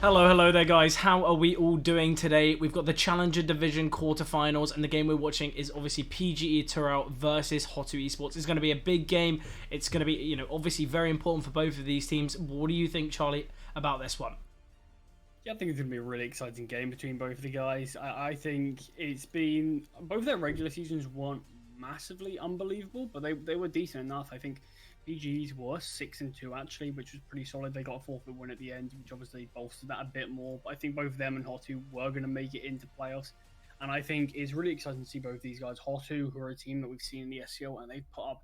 Hello there guys, how are we all doing today? We've got the Challenger Division quarterfinals and the game we're watching is obviously PGE Turpw versus HOTU eSports. It's going to be a big game. It's going to be, obviously very important for both of these teams. What do you think, Charlie, about this one? Yeah, I think it's going to be a really exciting game between both of the guys. I think it's been... Both their regular seasons weren't massively unbelievable, but they were decent enough. I think PGE's were 6-2 actually, which was pretty solid. They got a forfeit win at the end, which obviously bolstered that a bit more. But I think both them and HOTU were going to make it into playoffs. And I think it's really exciting to see both these guys. HOTU, who are a team that we've seen in the SCL, and they've put up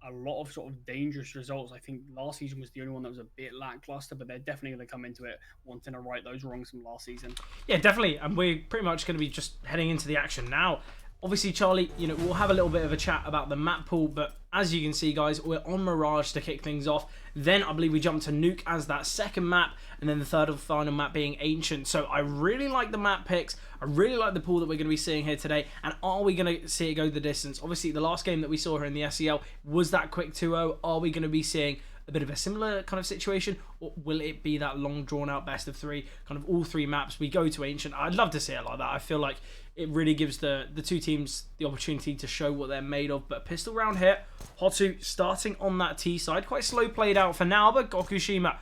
a lot of sort of dangerous results. I think last season was the only one that was a bit lackluster, but they're definitely going to come into it wanting to right those wrongs from last season. Yeah, definitely. And we're pretty much going to be just heading into the action now. Obviously, Charlie, we'll have a little bit of a chat about the map pool, but as you can see, guys, we're on Mirage to kick things off. Then I believe we jump to Nuke as that second map, and then the third and final map being Ancient. So I really like the map picks. I really like the pool that we're going to be seeing here today. And are we going to see it go the distance? Obviously, the last game that we saw here in the SCL was that quick 2-0. Are we going to be seeing a bit of a similar kind of situation, or will it be that long drawn out best of three, kind of all three maps we go to Ancient? I'd love to see it like that. I feel like it really gives the two teams the opportunity to show what they're made of. But pistol round here, HOTU starting on that T side, quite slow played out for now, but Gokushima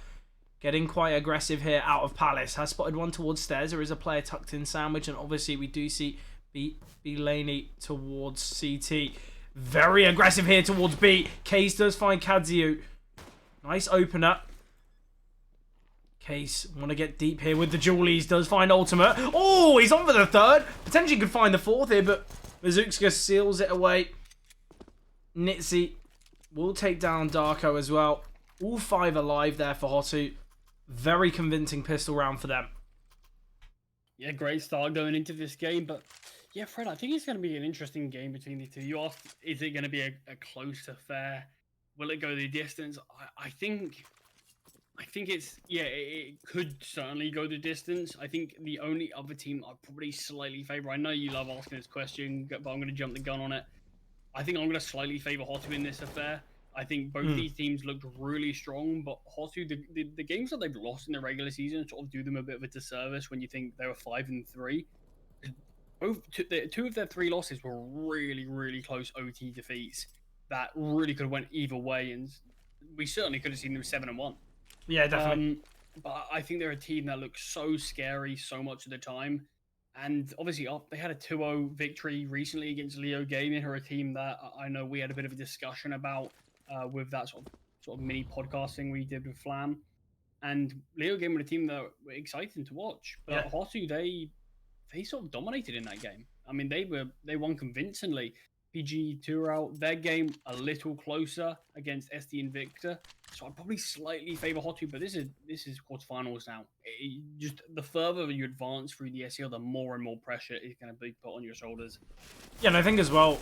getting quite aggressive here out of Palace, has spotted one towards stairs. There is a player tucked in sandwich, and obviously we do see B Laney towards CT, very aggressive here towards B. Case does find Kadziu. Nice opener. Case want to get deep here with the Julies. Does find ultimate. Oh, he's on for the third. Potentially could find the fourth here, but Bazooka seals it away. Nitzy will take down Darko as well. All five alive there for HOTU. Very convincing pistol round for them. Yeah, great start going into this game, but yeah, Fred, I think it's going to be an interesting game between the two. You asked, is it going to be a close affair? Will it go the distance? I think it's, yeah, it could certainly go the distance. I think the only other team I'd probably slightly favor, I know you love asking this question, but I'm going to jump the gun on it. I think I'm going to slightly favor HOTU in this affair. I think both these teams looked really strong, but HOTU, the games that they've lost in the regular season sort of do them a bit of a disservice when you think they were 5-3. Two of their three losses were really, really close OT defeats that really could have went either way, and we certainly could have seen them 7-1. Yeah, definitely. But I think they're a team that looks so scary so much of the time. And obviously, they had a 2-0 victory recently against Leo Gaming, who are a team that I know we had a bit of a discussion about with that sort of mini podcasting we did with Flam. And Leo Gaming were a team that were exciting to watch. But yeah, HOTU, they sort of dominated in that game. I mean, they won convincingly. PGE Turpw, their game a little closer against SD Invicta, so I'd probably slightly favor HOTU, but this is quarterfinals now. Just the further you advance through the SCL, the more and more pressure is going to be put on your shoulders. Yeah, and I think as well,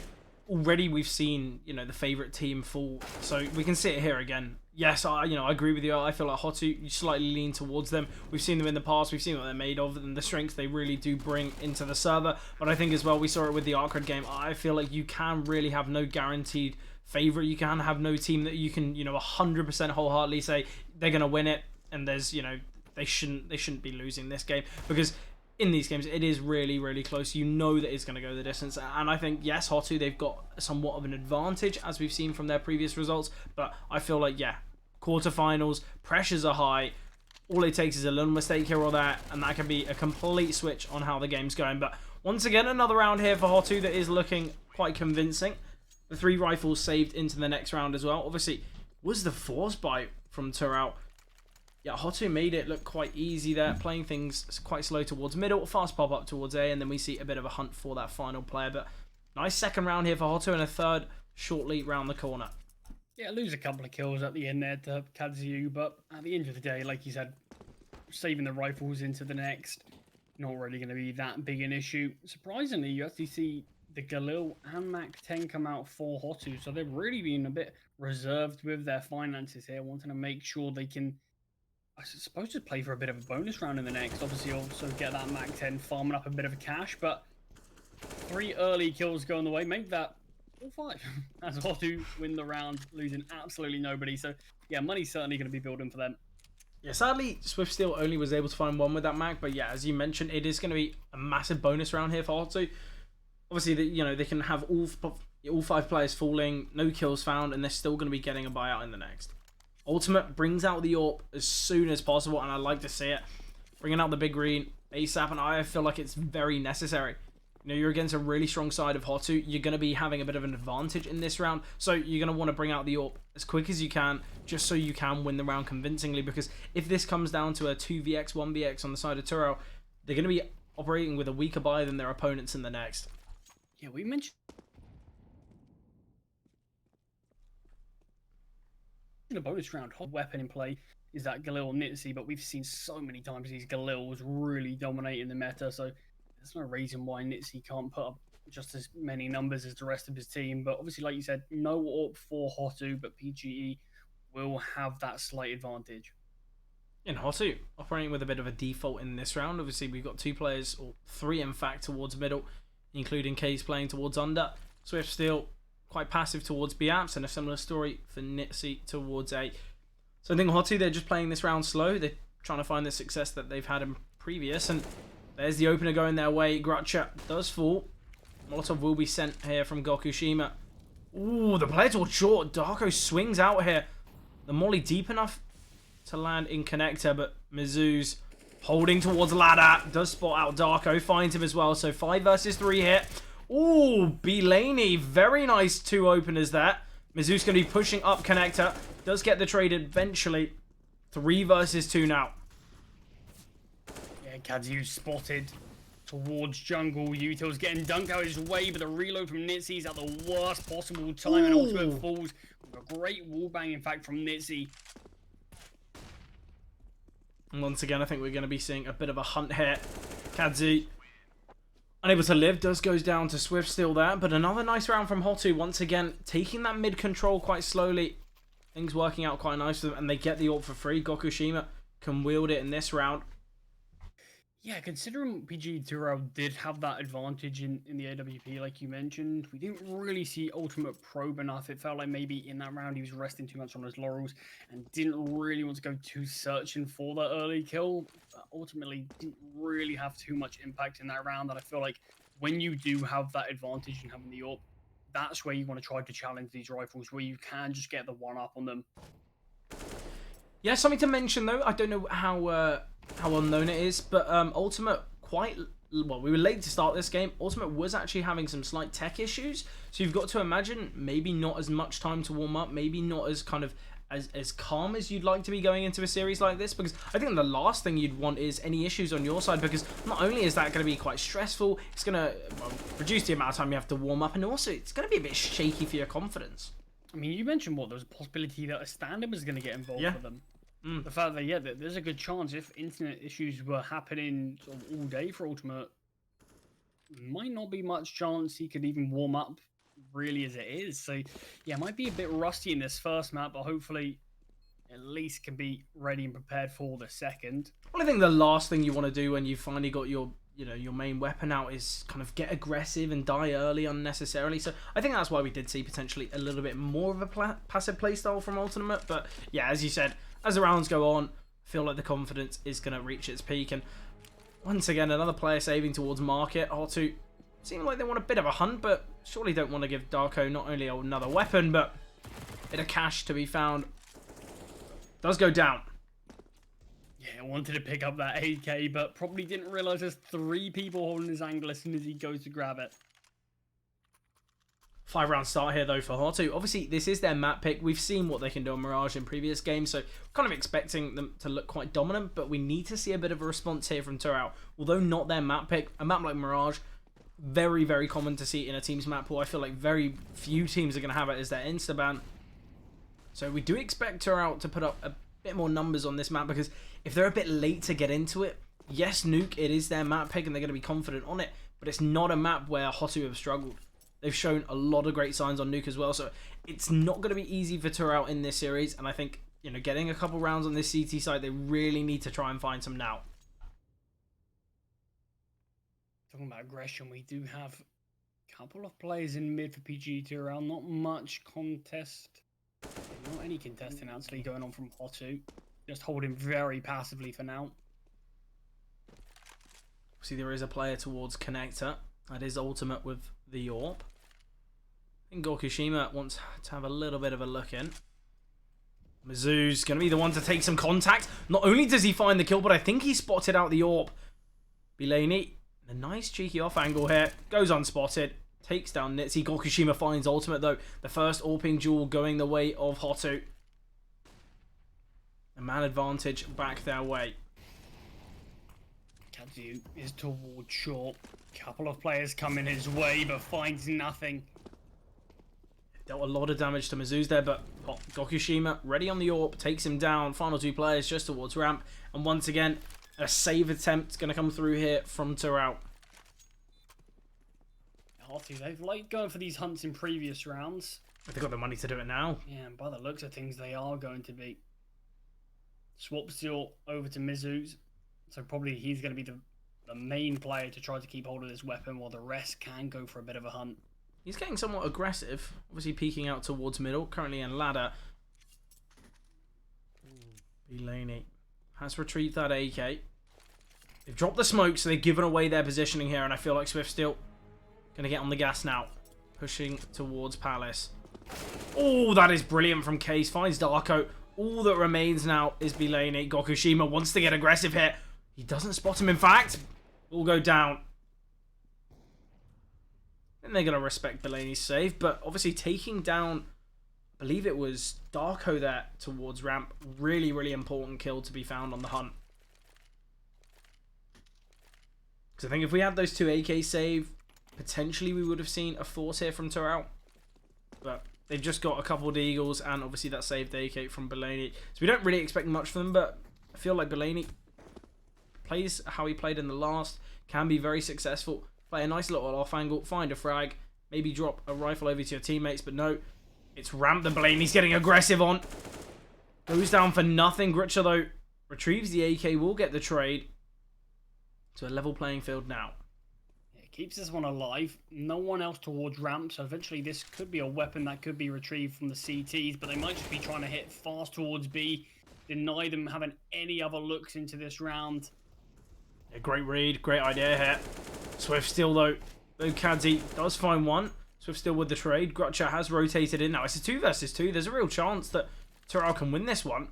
already we've seen the favorite team fall, so we can see it here again. Yes, I agree with you. I feel like HOTU, you slightly lean towards them. We've seen them in the past. We've seen what they're made of and the strengths they really do bring into the server. But I think as well, we saw it with the Arcade game. I feel like you can really have no guaranteed favorite. You can have no team that you can 100% wholeheartedly say they're gonna win it. And there's they shouldn't be losing this game, because in these games, it is really, really close. You know that it's going to go the distance. And I think, yes, HOTU, they've got somewhat of an advantage, as we've seen from their previous results. But I feel like, yeah, quarterfinals, pressures are high. All it takes is a little mistake here or there, and that can be a complete switch on how the game's going. But once again, another round here for HOTU that is looking quite convincing. The 3 rifles saved into the next round as well. Obviously, was the force bite from Turpw. Yeah, HOTU made it look quite easy there, playing things quite slow towards middle, fast pop up towards A, and then we see a bit of a hunt for that final player. But nice second round here for HOTU, and a third shortly round the corner. Yeah, lose a couple of kills at the end there to Kadziu, but at the end of the day, like you said, saving the rifles into the next, not really going to be that big an issue. Surprisingly, you actually see the Galil and Mac 10 come out for HOTU, so they've really been a bit reserved with their finances here, wanting to make sure they can, I suppose, just play for a bit of a bonus round in the next. Obviously, also get that Mac 10 farming up a bit of a cash, but 3 early kills going the way. Make that 4-5 as HOTU win the round, losing absolutely nobody. So, yeah, money's certainly going to be building for them. Yeah, sadly, Swift Steel only was able to find one with that mag, but yeah, as you mentioned, it is going to be a massive bonus round here for HOTU. Obviously, they can have all 5 players falling, no kills found, and they're still going to be getting a buyout in the next. Ultimate brings out the AWP as soon as possible, and I like to see it. Bringing out the big green ASAP, and I feel like it's very necessary. You're against a really strong side of HOTU. You're going to be having a bit of an advantage in this round. So you're going to want to bring out the AWP as quick as you can, just so you can win the round convincingly. Because if this comes down to a 2vx, 1vx on the side of Turpw, they're going to be operating with a weaker buy than their opponents in the next. Yeah, we mentioned in a bonus round, hot weapon in play is that Galil Nitsi, but we've seen so many times these Galils really dominating the meta, so there's no reason why Nitsi can't put up just as many numbers as the rest of his team. But obviously, like you said, no AWP for HOTU, but PGE will have that slight advantage. In HOTU, operating with a bit of a default in this round. Obviously, we've got 2 players, or 3 in fact, towards middle, including Case playing towards under. Swift still quite passive towards B apps, and a similar story for Nitsi towards A. So I think HOTU, they're just playing this round slow. They're trying to find the success that they've had in previous, and there's the opener going their way. Grutcha does fall. Molotov will be sent here from Gokushima. Ooh, the player towards short. Darko swings out here. The molly deep enough to land in connector, but Mizu's holding towards ladder. Does spot out Darko, finds him as well. So 5 versus 3 here. Ooh, Belaney, very nice 2 openers there. Mizu's going to be pushing up connector. Does get the trade eventually. 3 versus 2 now. Yeah, Kazu spotted towards jungle. Util's getting dunked out his way, but the reload from Nitsy's at the worst possible time. And Ultimate falls with a great wallbang, in fact, from Nitsy. And once again, I think we're going to be seeing a bit of a hunt here. Kadzi, unable to live, goes down to Swift still there. But another nice round from HOTU, once again, taking that mid control quite slowly. Things working out quite nice for them, and they get the AWP for free. Gokushima can wield it in this round. Yeah, considering PGE Turpw did have that advantage in the AWP, like you mentioned, we didn't really see Ultimate probe enough. It felt like maybe in that round he was resting too much on his laurels and didn't really want to go too searching for that early kill. But ultimately, didn't really have too much impact in that round. And I feel like when you do have that advantage in having the AWP, that's where you want to try to challenge these rifles, where you can just get the one-up on them. Yeah, something to mention though. I don't know how well known it is, but Ultimate we were late to start this game. Ultimate was actually having some slight tech issues, so you've got to imagine maybe not as much time to warm up, maybe not as kind of as calm as you'd like to be going into a series like this, because I think the last thing you'd want is any issues on your side, because not only is that going to be quite stressful, it's going to reduce the amount of time you have to warm up, and also it's going to be a bit shaky for your confidence. I mean, you mentioned there was a possibility that a stand-up was going to get involved for them. The fact that, there's a good chance if internet issues were happening sort of all day for Ultimate, might not be much chance he could even warm up really as it is. So, yeah, might be a bit rusty in this first map, but hopefully at least can be ready and prepared for the second. Well, I think the last thing you want to do when you've finally got your main weapon out is kind of get aggressive and die early unnecessarily. So I think that's why we did see potentially a little bit more of a passive playstyle from Ultimate. But yeah, as you said, as the rounds go on, I feel like the confidence is going to reach its peak. And once again, another player saving towards market. HOTU seem like they want a bit of a hunt, but surely don't want to give Darko not only another weapon, but a bit of cash to be found. Does go down. Yeah, wanted to pick up that AK, but probably didn't realize there's 3 people holding his angle as soon as he goes to grab it. 5-round start here, though, for HOTU. Obviously, this is their map pick. We've seen what they can do on Mirage in previous games, so kind of expecting them to look quite dominant, but we need to see a bit of a response here from Turpw. Although not their map pick, a map like Mirage, very, very common to see in a team's map pool. I feel like very few teams are going to have it as their insta-ban. So we do expect Turpw to put up a bit more numbers on this map, because if they're a bit late to get into it, yes, Nuke, it is their map pick and they're going to be confident on it, but it's not a map where HOTU have struggled. They've shown a lot of great signs on Nuke as well, so it's not going to be easy for Turpw in this series, and I think, getting a couple rounds on this CT side, they really need to try and find some now. Talking about aggression, we do have a couple of players in mid for PGE Turpw, not much contest. Not any contesting actually going on from HOTU. just holding very passively for now. See, there is a player towards connector. That is ultimate with the AWP. I think Gokushima wants to have a little bit of a look in. Mizzou's going to be the one to take some contact. Not only does he find the kill, but I think he spotted out the AWP. Belaney, a nice cheeky off angle here. Goes unspotted. Takes down Nitzy. Gokushima finds ultimate though. The first AWPing duel going the way of HOTU. A man advantage back their way. Kadzu is towards short. Couple of players coming his way, but finds nothing. Dealt a lot of damage to Mizzou's there, but Gokushima ready on the AWP, takes him down. Final two players just towards ramp. And once again, a save attempt going to come through here from Turpw. HOTU, they've liked going for these hunts in previous rounds. They've got the money to do it now. Yeah, and by the looks of things, they are going to be. Swap still over to Mizzou's. So probably he's going to be the main player to try to keep hold of this weapon, while the rest can go for a bit of a hunt. He's getting somewhat aggressive. Obviously peeking out towards middle. Currently in ladder. Belaney has retrieved that AK. They've dropped the smoke, so they've given away their positioning here. And I feel like Swift still going to get on the gas now. Pushing towards Palace. Oh, that is brilliant from Case. Finds Darko. All that remains now is Belaney. Gokushima wants to get aggressive here. He doesn't spot him, in fact. Will go down. And they're going to respect Belaney's save. But obviously taking down, I believe it was Darko there towards ramp. Really, really important kill to be found on the hunt. Because I think if we had those two AK save, potentially we would have seen a force here from Turpw. But they've just got a couple of Eagles and obviously that saved AK from Belaney. So we don't really expect much from them, but I feel like Belaney plays how he played in the last. Can be very successful. Play a nice little off angle, find a frag, maybe drop a rifle over to your teammates, but no. It's ramp that Belaney's getting aggressive on. Goes down for nothing. Gritcher, though, retrieves the AK, will get the trade. To a level playing field now. It keeps this one alive. No one else towards ramp, so eventually this could be a weapon that could be retrieved from the CTs, but they might just be trying to hit fast towards B. Deny them having any other looks into this round. A great read, great idea here. Swift still though Kadzi does find one. Swift still with the trade. Gritcher has rotated in now. It's a 2 versus 2. There's a real chance that Turpw can win this one.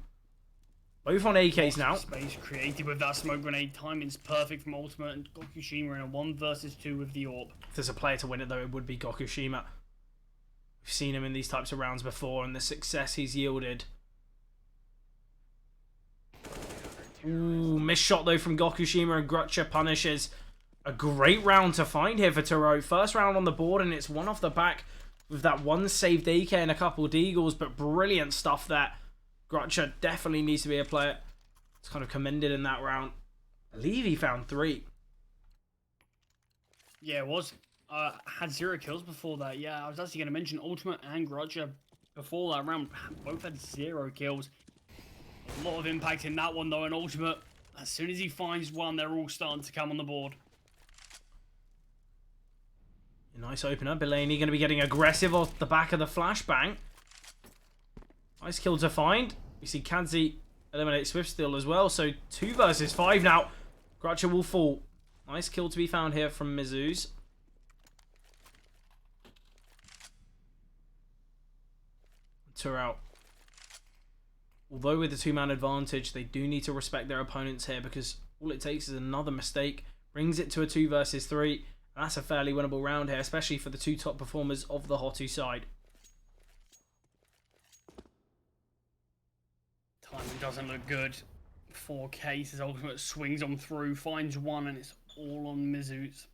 Both on AKs now. Space created with that smoke grenade. Timing's perfect from Ultimate, and Gokushima in a 1 versus 2 with the AWP. If there's a player to win it though, it would be Gokushima. We've seen him in these types of rounds before and the success he's yielded. Ooh, missed shot though from Gokushima, and Gritcher punishes. A great round to find here for Turpw. First round on the board, and it's one off the back with that one saved AK and a couple of Deagles, but brilliant stuff there. Gritcher definitely needs to be a player. It's kind of commended in that round. I believe he found 3. Yeah, it was. Had 0 kills before that. Yeah, I was actually going to mention Ultimate and Gritcher before that round. Both had 0 kills. A lot of impact in that one though, and Ultimate, as soon as he finds one, they're all starting to come on the board. A nice opener. Belaney going to be getting aggressive off the back of the flashbang. Nice kill to find. We see Kadzi eliminate Swift still as well. So 2 versus 5 now. Gritcher will fall. Nice kill to be found here from Mizzou's. Turpw. Although with the 2-man advantage, they do need to respect their opponents here, because all it takes is another mistake. Brings it to a 2 versus 3. And that's a fairly winnable round here, especially for the 2 top performers of the HOTU side. Timing doesn't look good. 4K, his Ultimate swings on through, finds one, and it's all on Mizzou's.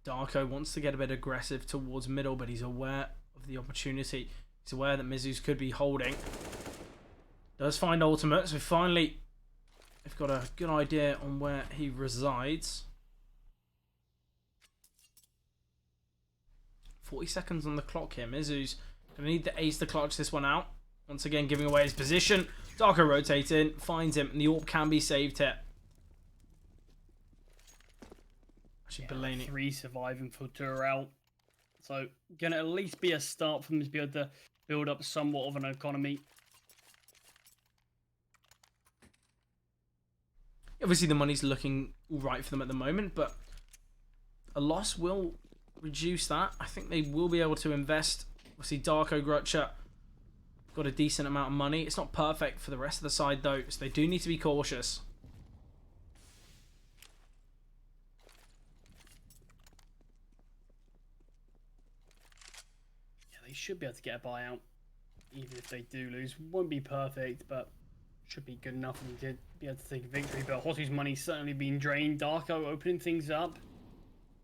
Darko wants to get a bit aggressive towards middle, but he's aware of the opportunity. He's aware that Mizzou's could be holding. Does find Ultimate, so finally they've got a good idea on where he resides. 40 seconds on the clock here. Mizzou's going to need the ace to clutch this one out. Once again, giving away his position. Darko rotates in, finds him, and the AWP can be saved here. Actually, Yeah, Belaney. 3 surviving for Turpw. So, going to at least be a start for them to be able to build up somewhat of an economy. Obviously, the money's looking all right for them at the moment, but a loss will reduce that. I think they will be able to invest. Obviously, Darko Grutcher got a decent amount of money. It's not perfect for the rest of the side, though, so they do need to be cautious. Yeah, they should be able to get a buyout, even if they do lose. Won't be perfect, but should be good enough and to be able to take a victory. But HOTU's money's certainly been drained. Darko opening things up.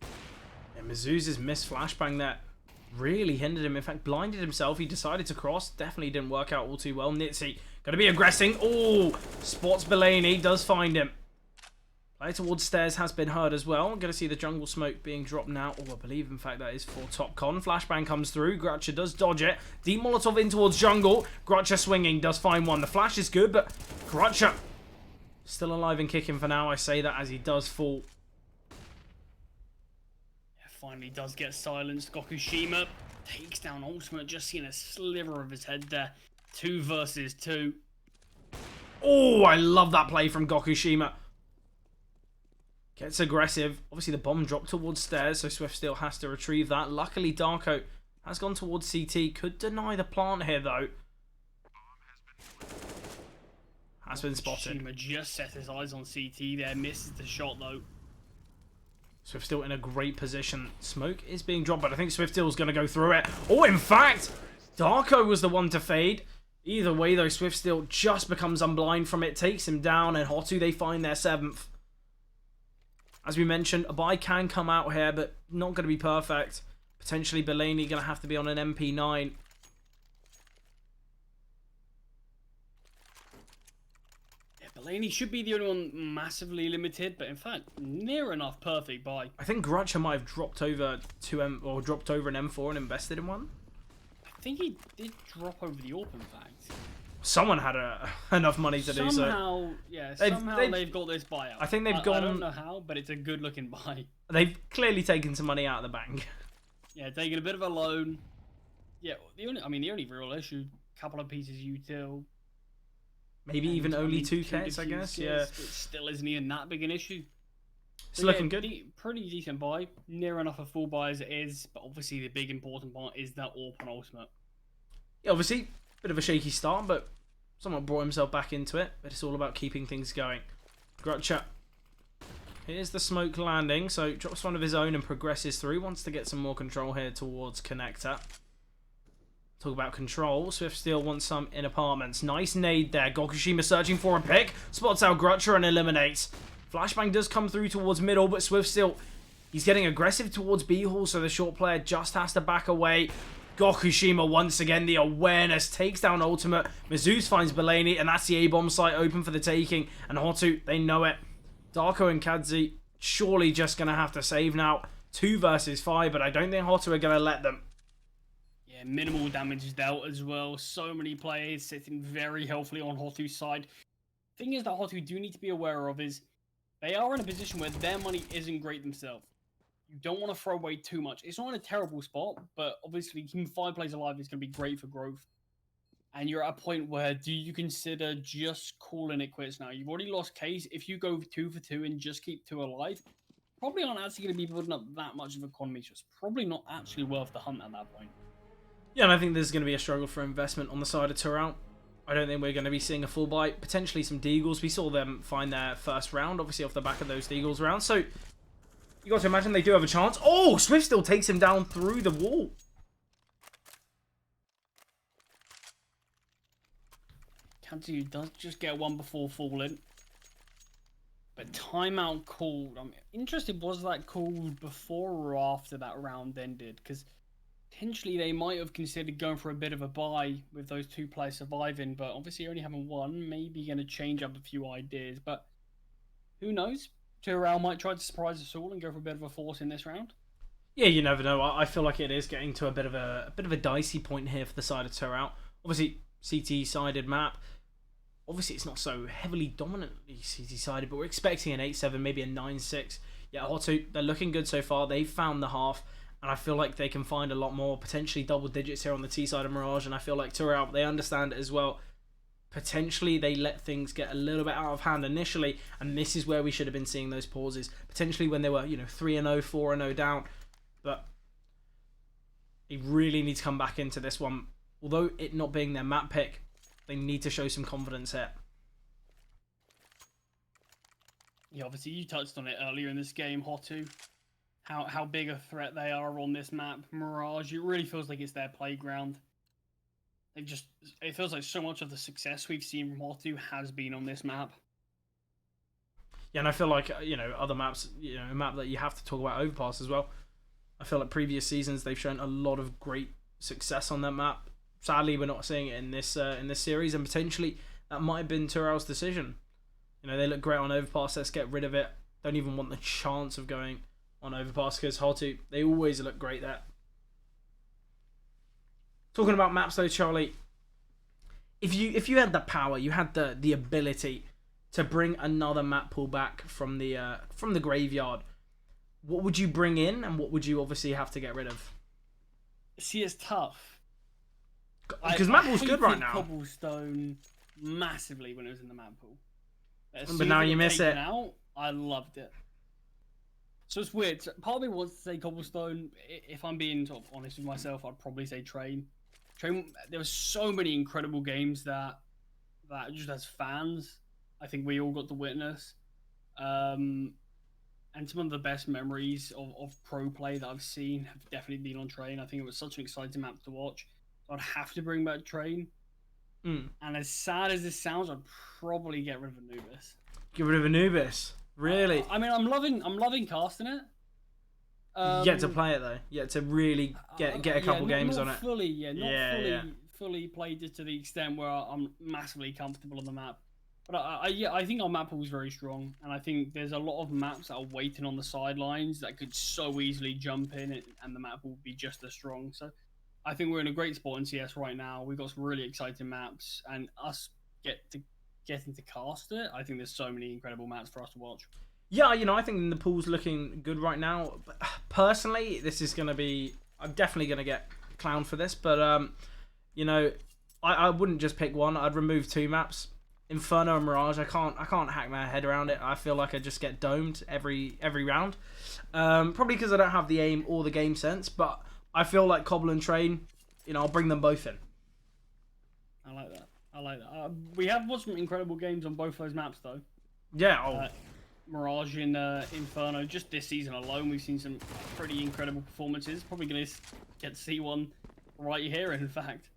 Yeah, Mizzou's missed flashbang there really hindered him. In fact, blinded himself. He decided to cross. Definitely didn't work out all too well. Nitzy going to be aggressing. Oh, spots Belaney. Does find him. Player towards stairs has been heard as well. Going to see the jungle smoke being dropped now. Oh, I believe, in fact, that is for TopCon. Flashbang comes through. Grutcher does dodge it. Deep Molotov in towards jungle. Grutcher swinging. Does find one. The flash is good, but Grutcher still alive and kicking for now. I say that as he does fall. Finally does get silenced. Gokushima takes down Ultimate. Just seeing a sliver of his head there. 2 versus 2. Oh, I love that play from Gokushima. Gets aggressive. Obviously, the bomb dropped towards stairs, so Swift still has to retrieve that. Luckily, Darko has gone towards CT. Could deny the plant here, though. Has been spotted. Gokushima just set his eyes on CT there. Misses the shot, though. Swift still in a great position. Smoke is being dropped, but I think Swift still is going to go through it. Oh, in fact, Darko was the one to fade. Either way, though, Swift still just becomes unblind from it, takes him down, and HOTU, they find their 7th. As we mentioned, a buy can come out here, but not going to be perfect. Potentially, Belaney going to have to be on an MP9. Belaney should be the only one massively limited, but in fact, near enough perfect buy. I think Grutcher might have dropped over dropped over an M4 and invested in one. I think he did drop over the AWP, in fact. Someone had enough money to do so. Somehow, yeah, they've got this buyout. I think they've gone. I don't know how, but it's a good-looking buy. They've clearly taken some money out of the bank. Yeah, taking a bit of a loan. Yeah, the only real issue, couple of pieces util. Maybe and, even only 2 kits, I guess. Yeah. It still isn't even that big an issue. It's looking good. Pretty decent buy. Near enough a full buy as it is, but obviously the big important part is that AWP and Ultimate. Yeah, obviously, bit of a shaky start, but someone brought himself back into it. But it's all about keeping things going. Grutcher. Here's the smoke landing. So drops one of his own and progresses through. Wants to get some more control here towards Connector. Talk about control. Swift still wants some in apartments. Nice nade there. Gokushima searching for a pick. Spots out Grutcher and eliminates. Flashbang does come through towards middle, but Swift still... He's getting aggressive towards B-Hall, so the short player just has to back away. Gokushima once again, the awareness, takes down Ultimate. Mizzou's finds Belaney, and that's the A-bomb site open for the taking. And HOTU, they know it. Darko and Kadzi surely just going to have to save now. 2 versus 5, but I don't think HOTU are going to let them. Yeah, minimal damage is dealt as well. So many players sitting very healthily on HOTU's side. Thing is that HOTU do need to be aware of is they are in a position where their money isn't great themselves. You don't want to throw away too much. It's not in a terrible spot, but obviously keeping 5 players alive is going to be great for growth. And you're at a point where do you consider just calling it quits now? You've already lost Case. If you go 2 for 2 and just keep 2 alive, probably aren't actually going to be building up that much of economy. So it's probably not actually worth the hunt at that point. Yeah, and I think there's going to be a struggle for investment on the side of Turpw. I don't think we're going to be seeing a full buy. Potentially some Deagles. We saw them find their first round, obviously off the back of those Deagles rounds. So you got to imagine they do have a chance. Oh, Swift still takes him down through the wall. Kanzu does just get one before falling. But timeout called. I'm interested, was that called before or after that round ended? Because potentially they might have considered going for a bit of a buy with those 2 players surviving, but obviously only having 1, maybe going to change up a few ideas. But who knows? Turpw might try to surprise us all and go for a bit of a force in this round. Yeah, you never know. I feel like it is getting to a bit of a dicey point here for the side of Turpw. Obviously, CT-sided map. Obviously, it's not so heavily dominantly CT-sided, but we're expecting an 8-7, maybe a 9-6. Yeah, HOTU, they're looking good so far. They've found the half. And I feel like they can find a lot more, potentially double digits here on the T side of Mirage. And I feel like Turpw, they understand it as well. potentially they let things get a little bit out of hand initially, and this is where we should have been seeing those pauses. Potentially when they were, 3-0, 4-0 down. But they really need to come back into this one. Although it not being their map pick, they need to show some confidence here. Yeah, obviously you touched on it earlier in this game, HOTU. How big a threat they are on this map. Mirage, it really feels like it's their playground. It feels like so much of the success we've seen from HOTU has been on this map. Yeah, and I feel like, other maps, a map that you have to talk about, Overpass as well. I feel like previous seasons they've shown a lot of great success on that map. Sadly, we're not seeing it in this series, and potentially that might have been Turpw's decision. They look great on Overpass. Let's get rid of it. Don't even want the chance of going on Overpass because HOTU, they always look great there. Talking about maps though, Charlie, if you had the power, you had the ability to bring another map pool back from the graveyard, what would you bring in, and what would you obviously have to get rid of? See, it's tough. Because map pool's good right now. Cobblestone massively when it was in the map pool. But now you miss it. Out, I loved it. So it's weird. Part of me wants to say Cobblestone. If I'm being sort of honest with myself, I'd probably say Train. There were so many incredible games that just as fans, I think we all got to witness. And some of the best memories of pro play that I've seen have definitely been on Train. I think it was such an exciting map to watch. So I'd have to bring back Train. And as sad as this sounds, I'd probably get rid of Anubis. Get rid of Anubis? Really? I mean, I'm loving casting it. Yet to play it though. Yet to really get a couple games on it. Fully played it to the extent where I'm massively comfortable on the map. But I think our map pool is very strong, and I think there's a lot of maps that are waiting on the sidelines that could so easily jump in, and the map will be just as strong. So I think we're in a great spot in CS right now. We've got some really exciting maps, and us getting to cast it, I think there's so many incredible maps for us to watch. Yeah, I think the pool's looking good right now. But personally, this is going to be... I'm definitely going to get clowned for this, but, I wouldn't just pick one. I'd remove two maps. Inferno and Mirage, I can't hack my head around it. I feel like I just get domed every round. Probably because I don't have the aim or the game sense, but I feel like Cobble and Train, I'll bring them both in. I like that. We have watched some incredible games on both those maps, though. Yeah. Mirage and Inferno, just this season alone, we've seen some pretty incredible performances. Probably going to get to see one right here, in fact.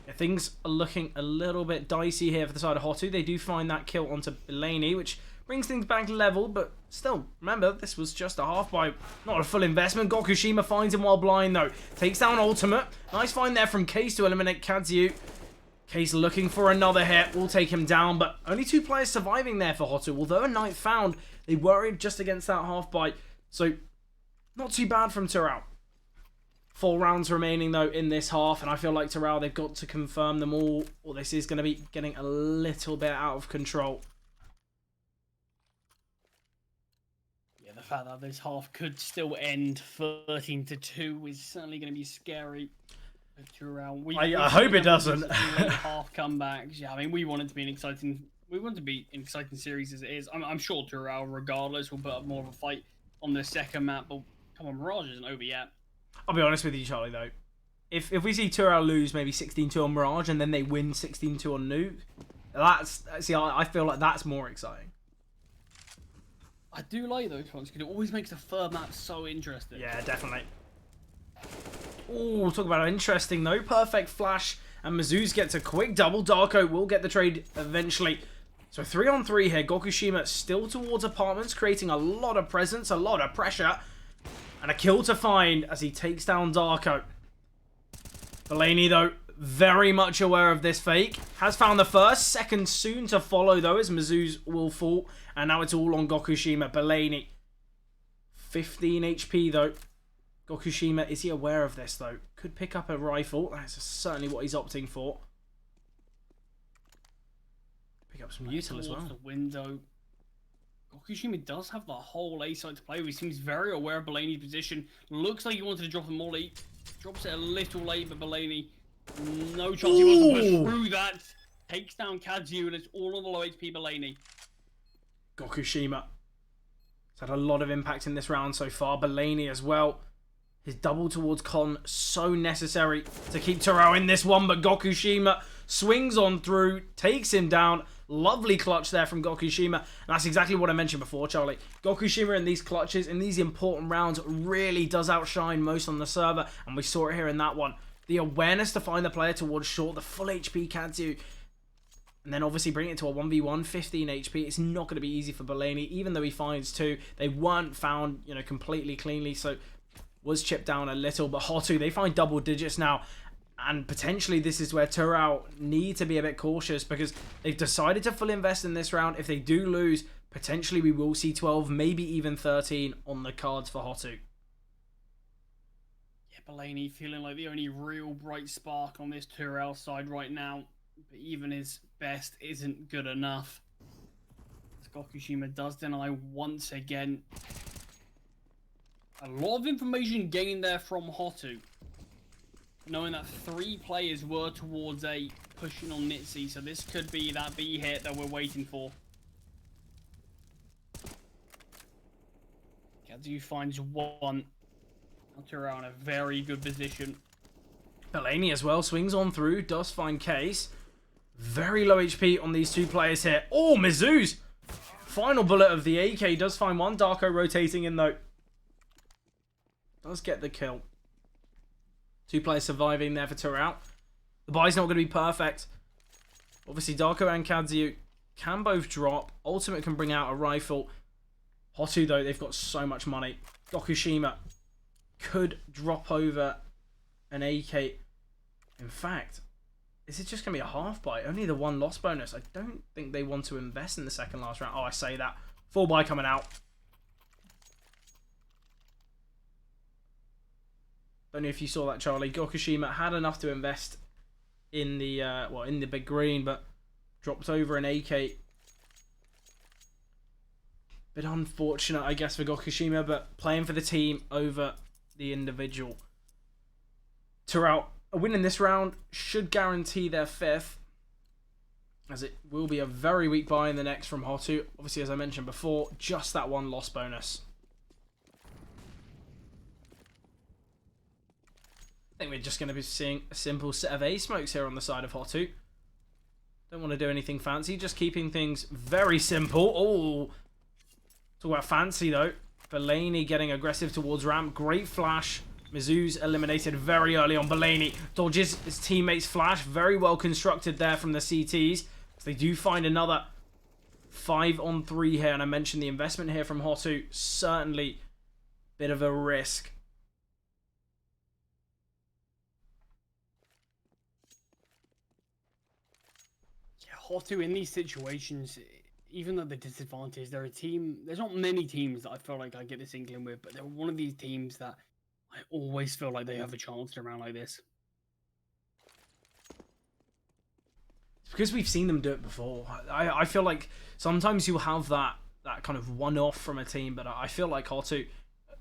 Yeah, things are looking a little bit dicey here for the side of HOTU. They do find that kill onto Belaney, which brings things back level, but still, remember, this was just a half by, not a full investment. Gokushima finds him while blind, though. Takes down Ultimate. Nice find there from Case to eliminate Kazu. Case looking for another hit. Will take him down, but only 2 players surviving there for HOTU. Although a knight found, they worried just against that half bite. So, not too bad from Turpw. 4 rounds remaining, though, in this half, and I feel like Turpw, they've got to confirm them all, or this is going to be getting a little bit out of control. Yeah, the fact that this half could still end 13-2 is certainly going to be scary. I hope it doesn't. Half comebacks. Yeah, I mean, we want it to be an exciting series as it is. I'm sure Turpw, regardless, will put up more of a fight on the second map. But come on, Mirage isn't over yet. I'll be honest with you, Charlie. Though, if we see Turpw lose maybe 16-2 on Mirage and then they win 16-2 on Nuke, I feel like that's more exciting. I do like those ones because it always makes the third map so interesting. Yeah, definitely. Oh, talk about interesting though. Perfect flash, and Mizzou's gets a quick double. Darko will get the trade eventually. So 3-on-3 here. Gokushima still towards apartments, creating a lot of presence, a lot of pressure. And a kill to find as he takes down Darko. Belaney, though, very much aware of this fake. Has found the first. Second soon to follow, though, as Mizzou's will fall. And now it's all on Gokushima. Belaney. 15 HP, though. Gokushima, is he aware of this, though? Could pick up a rifle. That's certainly what he's opting for. Pick up some util as well. The window. Gokushima does have the whole A side to play with. He seems very aware of Belaney's position. Looks like he wanted to drop him more late. Drops it a little late, but Belaney, no chance he wants to push through that. Takes down Kazu, and it's all on the low HP Belaney. Gokushima has had a lot of impact in this round so far. Belaney as well. His double towards Con, so necessary to keep Turpw in this one, but Gokushima swings on through, takes him down. Lovely clutch there from Gokushima, and that's exactly what I mentioned before, Charlie. Gokushima in these clutches, in these important rounds, really does outshine most on the server, and we saw it here in that one. The awareness to find the player towards short, the full HP Kazu, and then obviously bring it to a 1v1, 15 HP. It's not going to be easy for Belaney, even though he finds 2. They weren't found, you know, completely cleanly, so was chipped down a little. But HOTU, they find double digits now, and potentially this is where Turpw need to be a bit cautious, because they've decided to full invest in this round. If they do lose, potentially we will see 12, maybe even 13 on the cards for HOTU. Yeah, Belaney feeling like the only real bright spark on this Turpw side right now. But even his best isn't good enough. As Gokushima does deny once again. A lot of information gained there from HOTU. Knowing that 3 players were towards A, pushing on Nitzy. So this could be that B hit that we're waiting for. Kazu finds 1. Turpw in a very good position. Belaney as well swings on through, does find Case. Very low HP on these 2 players here. Oh, Mizu's final bullet of the AK does find 1. Darko rotating in though. Does get the kill. 2 players surviving there for Turpw. The buy's not going to be perfect. Obviously, Darko and Kazu can both drop. Ultimate can bring out a rifle. HOTU, though, they've got so much money. Gokushima could drop over an AK. In fact, is it just going to be a half buy? Only the 1 loss bonus. I don't think they want to invest in the second last round. Oh, I say that. Full buy coming out. Don't know if you saw that, Charlie. Gokushima had enough to invest in the in the big green, but dropped over an AK. Bit unfortunate, I guess, for Gokushima, but playing for the team over the individual. Turpw, a win in this round should guarantee their 5th, as it will be a very weak buy in the next from HOTU. Obviously, as I mentioned before, just that 1 loss bonus. I think we're just going to be seeing a simple set of A smokes here on the side of HOTU. Don't want to do anything fancy, just keeping things very simple. Oh, talk about fancy though. Belaney getting aggressive towards ramp. Great flash. Mizu's eliminated very early on. Belaney dodges his teammate's flash. Very well constructed there from the CTs. So they do find another 5-on-3 here. And I mentioned the investment here from HOTU. Certainly a bit of a risk. HOTU in these situations, even though they're disadvantaged, they're a team. There's not many teams that I feel like I get this inkling with, but they're one of these teams that I always feel like they have a chance in a round like this. It's because we've seen them do it before. I feel like sometimes you have that kind of one-off from a team, but I feel like HOTU,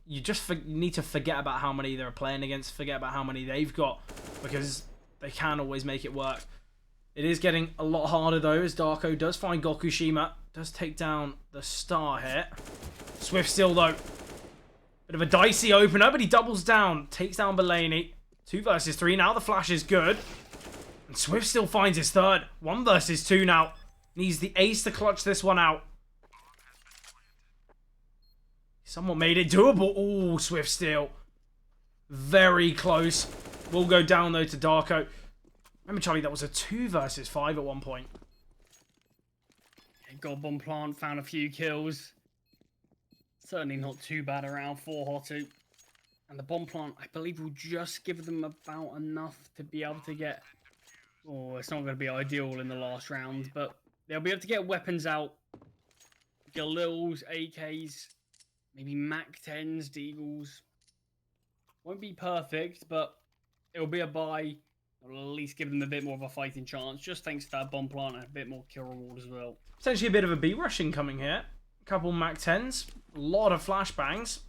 you just need to forget about how many they're playing against, forget about how many they've got, because they can always make it work. It is getting a lot harder though, as Darko does find Gokushima. Does take down the star here. Swift still though. Bit of a dicey opener, but he doubles down. Takes down Belaney. 2 versus 3 now. The flash is good. And Swift still finds his 3rd. 1 versus 2 now. Needs the ace to clutch this one out. Somewhat made it doable. Oh, Swift still. Very close. Will go down though to Darko. Remember, Charlie, that was a 2 versus 5 at one point. Goblin Plant found a few kills. Certainly not too bad around for HOTU. And the Bomb Plant, I believe, will just give them about enough to be able to get... Oh, it's not going to be ideal in the last round, but they'll be able to get weapons out. Galils, AKs, maybe Mac 10s, Deagles. Won't be perfect, but it'll be a buy. It'll at least give them a bit more of a fighting chance, just thanks to that Bomb Plant and a bit more kill reward as well. Potentially a bit of a B rushing coming here. A couple Mac 10s. A lot of flashbangs.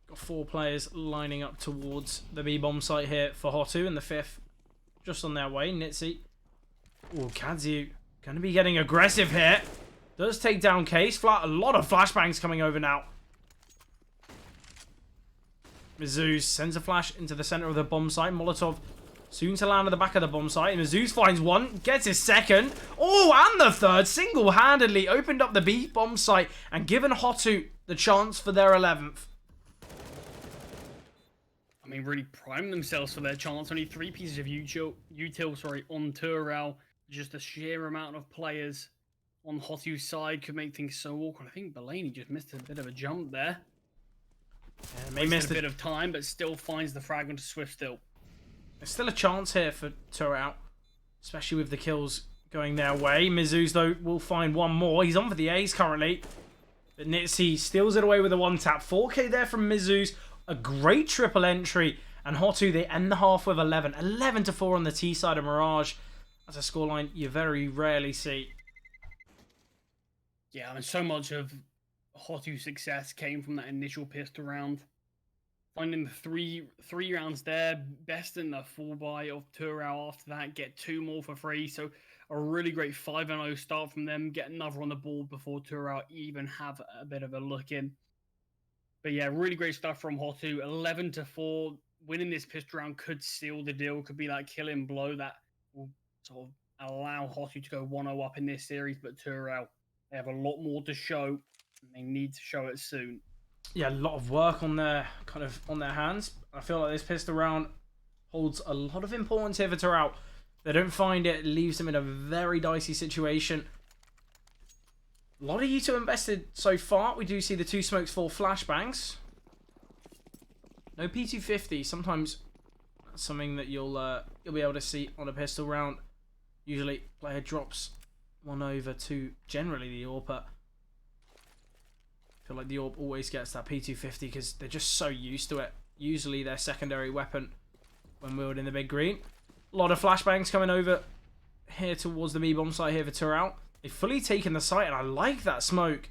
Got 4 players lining up towards the B-bomb site here for HOTU, and the 5th just on their way. Nitzy Oh, Kazu going to be getting aggressive here. Does take down Case. A lot of flashbangs coming over now. Mizzou sends a flash into the center of the bomb site. Molotov soon to land at the back of the bomb site. Mizzou finds one, gets his second. Oh, and the third. Single-handedly opened up the B bomb site and given HOTU the chance for their 11th. I mean, really prime themselves for their chance. Only 3 pieces of util on Turpw. Just the sheer amount of players on HOTU's side could make things so awkward. I think Belaney just missed a bit of a jump there. Yeah, may miss a bit of time, but still finds the frag onto Swift still. There's still a chance here for Turpw, especially with the kills going their way. Mizzou's, though, will find one more. He's on for the A's currently. But Nitzy steals it away with a one-tap. 4K there from Mizzou's. A great triple entry. And HOTU, they end the half with 11. 11-4 on the T side of Mirage. That's a scoreline you very rarely see. Yeah, I mean, so much of HOTU's success came from that initial pistol round. Finding the three rounds there, best in the 4-buy of Turpw after that, get 2 more for free. So a really great 5-0 start from them, get another on the board before Turpw even have a bit of a look in. But yeah, really great stuff from HOTU. 11-4, winning this pistol round could seal the deal, could be that killing blow that will sort of allow HOTU to go 1-0 up in this series. But Turpw, they have a lot more to show, and they need to show it soon. Yeah, a lot of work on their hands. I feel like this pistol round holds a lot of importance here for Turpw. They don't find it, leaves them in a very dicey situation. A lot of HOTU invested so far. We do see the 2 smokes, 4 flashbangs. No P250. Sometimes that's something that you'll be able to see on a pistol round. Usually, player drops one over to generally the AWP. I feel like the AWP always gets that P250 because they're just so used to it. Usually their secondary weapon when wielding the big green. A lot of flashbangs coming over here towards the B-bomb site here for Turpw. They've fully taken the site, and I like that smoke.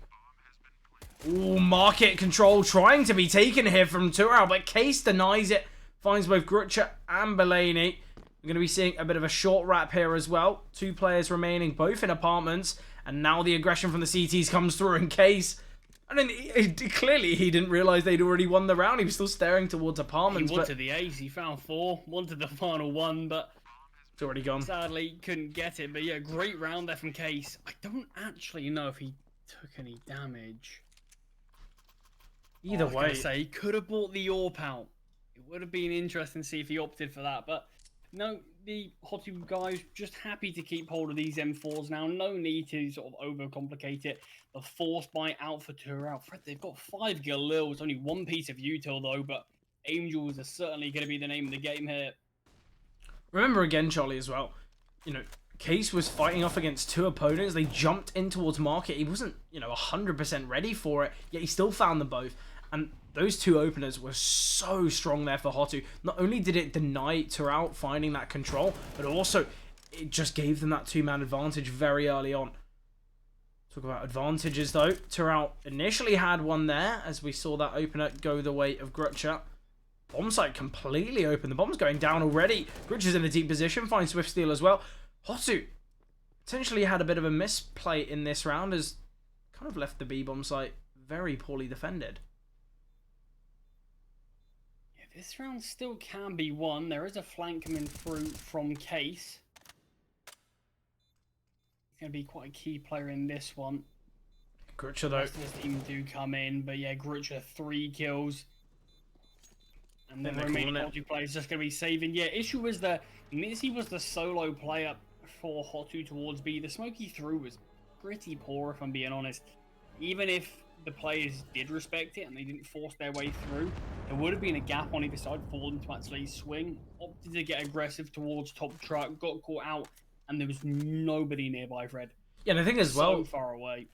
Ooh, market control trying to be taken here from Turpw, but Case denies it. Finds both Grutcher and Belaney. We're going to be seeing a bit of a short wrap here as well. 2 players remaining, both in apartments. And now the aggression from the CTs comes through in Case. I mean, clearly he didn't realise they'd already won the round. He was still staring towards apartments. He wanted the ace. He found 4. Wanted the final 1, but it's already gone. Sadly, couldn't get it. But yeah, great round there from Case. I don't actually know if he took any damage. Either way, he could have bought the AWP out. It would have been interesting to see if he opted for that. But no, the HOTU guys just happy to keep hold of these M4s now. No need to sort of overcomplicate it. The force buy out for Turpw. Fred, they've got 5 Galils. Only 1 piece of util though, but Angels are certainly going to be the name of the game here. Remember again, Charlie, as well. You know, Case was fighting off against 2 opponents. They jumped in towards market. He wasn't, 100% ready for it, yet he still found them both. And those 2 openers were so strong there for HOTU. Not only did it deny Turpw finding that control, but also it just gave them that 2-man advantage very early on. Talk about advantages though. Turpw initially had one there as we saw that opener go the way of Grutcher. Bomb site completely open. The bomb's going down already. Grutcher's in a deep position. Finds Swift Steal as well. HOTU potentially had a bit of a misplay in this round as kind of left the B-bomb site very poorly defended. Yeah, this round still can be won. There is a flank coming through from Case. He's going to be quite a key player in this one. Grutcher though. Most of his team do come in, but yeah, Grutcher 3 kills. And the remaining HOTU players just going to be saving. Yeah, issue was that Nitzy was the solo player for HOTU towards B. The smoke he threw was pretty poor, if I'm being honest. Even if the players did respect it and they didn't force their way through, there would have been a gap on either side for them to actually swing. Opted to get aggressive towards top truck, got caught out, and there was nobody nearby, Fred. Yeah, and I think as well, so far away.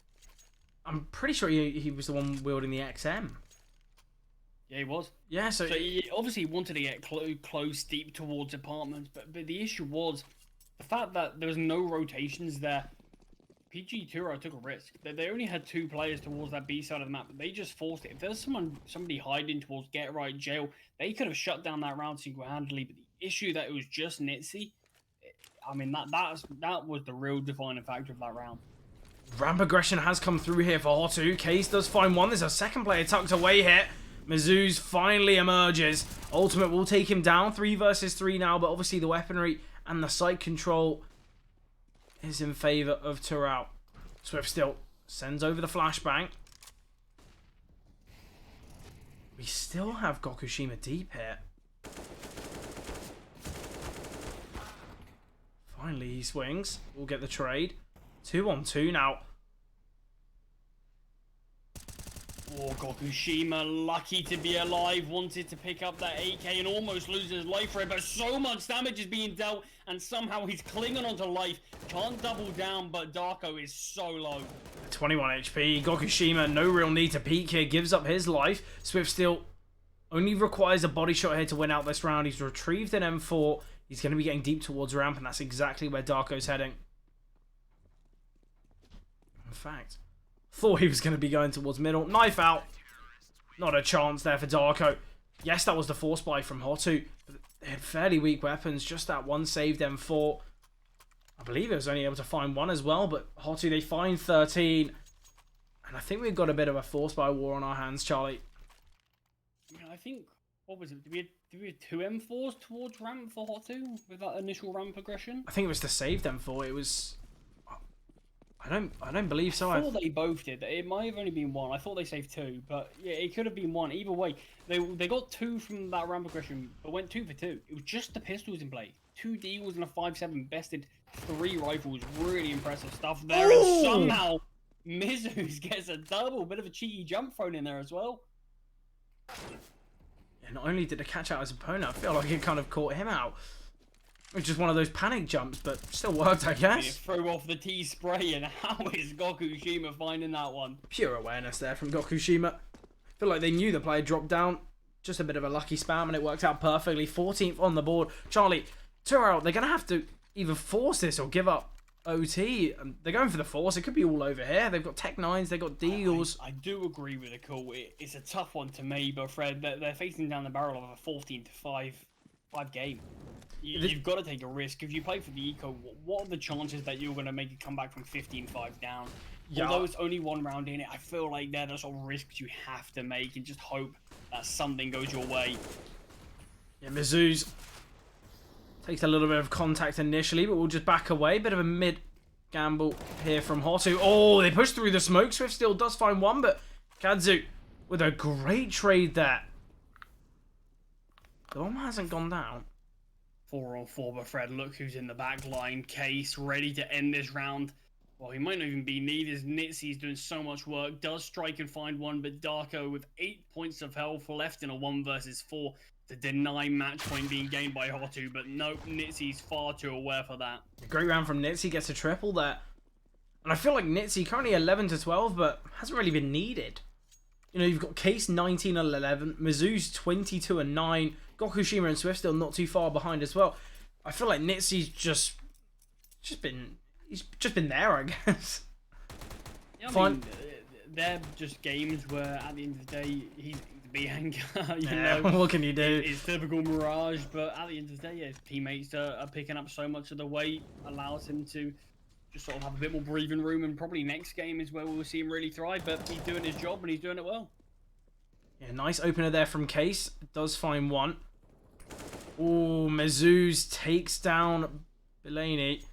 I'm pretty sure he was the one wielding the XM. Yeah, he was. Yeah, so he obviously wanted to get close, deep towards apartments, but the issue was the fact that there was no rotations there. PGE Turpw took a risk. They only had 2 players towards that B side of the map, but they just forced it. If there's somebody hiding towards Get Right Jail, they could have shut down that round single-handedly. But the issue that it was just Nitzy, I mean, that was the real defining factor of that round. Ramp aggression has come through here for HOTU. Case does find one. There's a second player tucked away here. Mizzou's finally emerges. Ultimate will take him down. 3 versus 3 now, but obviously the weaponry and the site control is in favor of Turpw. Swift still sends over the flashbang. We still have Gokushima deep here. Finally, he swings. We'll get the trade. 2-on-2 now. Oh, Gokushima, lucky to be alive, wanted to pick up that AK and almost loses his life for it, but so much damage is being dealt, and somehow he's clinging onto life. Can't double down, but Darko is so low. 21 HP. Gokushima, no real need to peek here, gives up his life. Swift still only requires a body shot here to win out this round. He's retrieved an M4. He's going to be getting deep towards ramp, and that's exactly where Darko's heading. In fact, thought he was going to be going towards middle. Knife out. Not a chance there for Darko. Yes, that was the force buy from HOTU, but they had fairly weak weapons. Just that one saved M4. I believe it was only able to find one as well, but HOTU, they find 13. And I think we've got a bit of a force buy war on our hands, Charlie. I think, what was it? Did we have 2 M4s towards ramp for HOTU with that initial ramp progression? I think it was the saved M4. It was... I don't believe so. I thought they both did. It might have only been one. I thought they saved 2, but yeah, it could have been one. Either way, they got 2 from that ramp progression, but went 2 for 2. It was just the pistols in play. 2 deagles and a 5.7 bested 3 rifles. Really impressive stuff there. Ooh. And somehow Mizzou gets a double. Bit of a cheeky jump thrown in there as well. Yeah, not only did it catch out his opponent, I feel like it kind of caught him out. Which is one of those panic jumps, but still worked, I guess. Throw off the T-spray, and how is Gokushima finding that one? Pure awareness there from Gokushima. I feel like they knew the player dropped down. Just a bit of a lucky spam, and it worked out perfectly. 14th on the board. Charlie, Turpw, they're going to have to either force this or give up OT. They're going for the force. It could be all over here. They've got Tech 9s. They've got Deagles. I do agree with the call. It's a tough one to me, but Fred, they're facing down the barrel of a 14-5 game. You've got to take a risk. If you play for the eco, what are the chances that you're going to make a comeback from 15-5 down? Yeah. Although it's only one round in it, I feel like they're the sort of risks you have to make and just hope that something goes your way. Yeah, Mizzou's takes a little bit of contact initially, but we'll just back away. Bit of a mid gamble here from HOTU. Oh, they push through the smoke. Swift still does find one, but Kadzu with a great trade there. The bomb hasn't gone down. 4-on-4, but Fred, look who's in the back line. Case ready to end this round. Well, he might not even be needed. Nitsy's doing so much work. Does strike and find one, but Darko with 8 points of health left in a 1 versus 4 to deny match point being gained by HOTU. But nope, Nitsy's far too aware for that. Great round from Nitsy, gets a triple there. And I feel like Nitsy currently 11-12, but hasn't really been needed. You know, you've got Case 19-11, Mizzou's 22-9, Gokushima and Swift still not too far behind as well. I feel like Nitsy's just been there, I guess. Yeah, I mean, they're just games where at the end of the day he's Bianca. You know, what can you do? It's typical Mirage, but at the end of the day, yeah, his teammates are picking up so much of the weight, allows him to just sort of have a bit more breathing room, and probably next game is where we'll see him really thrive. But he's doing his job and he's doing it well. Yeah, nice opener there from Case. Does find one. Oh, Mizzou's takes down Bellini.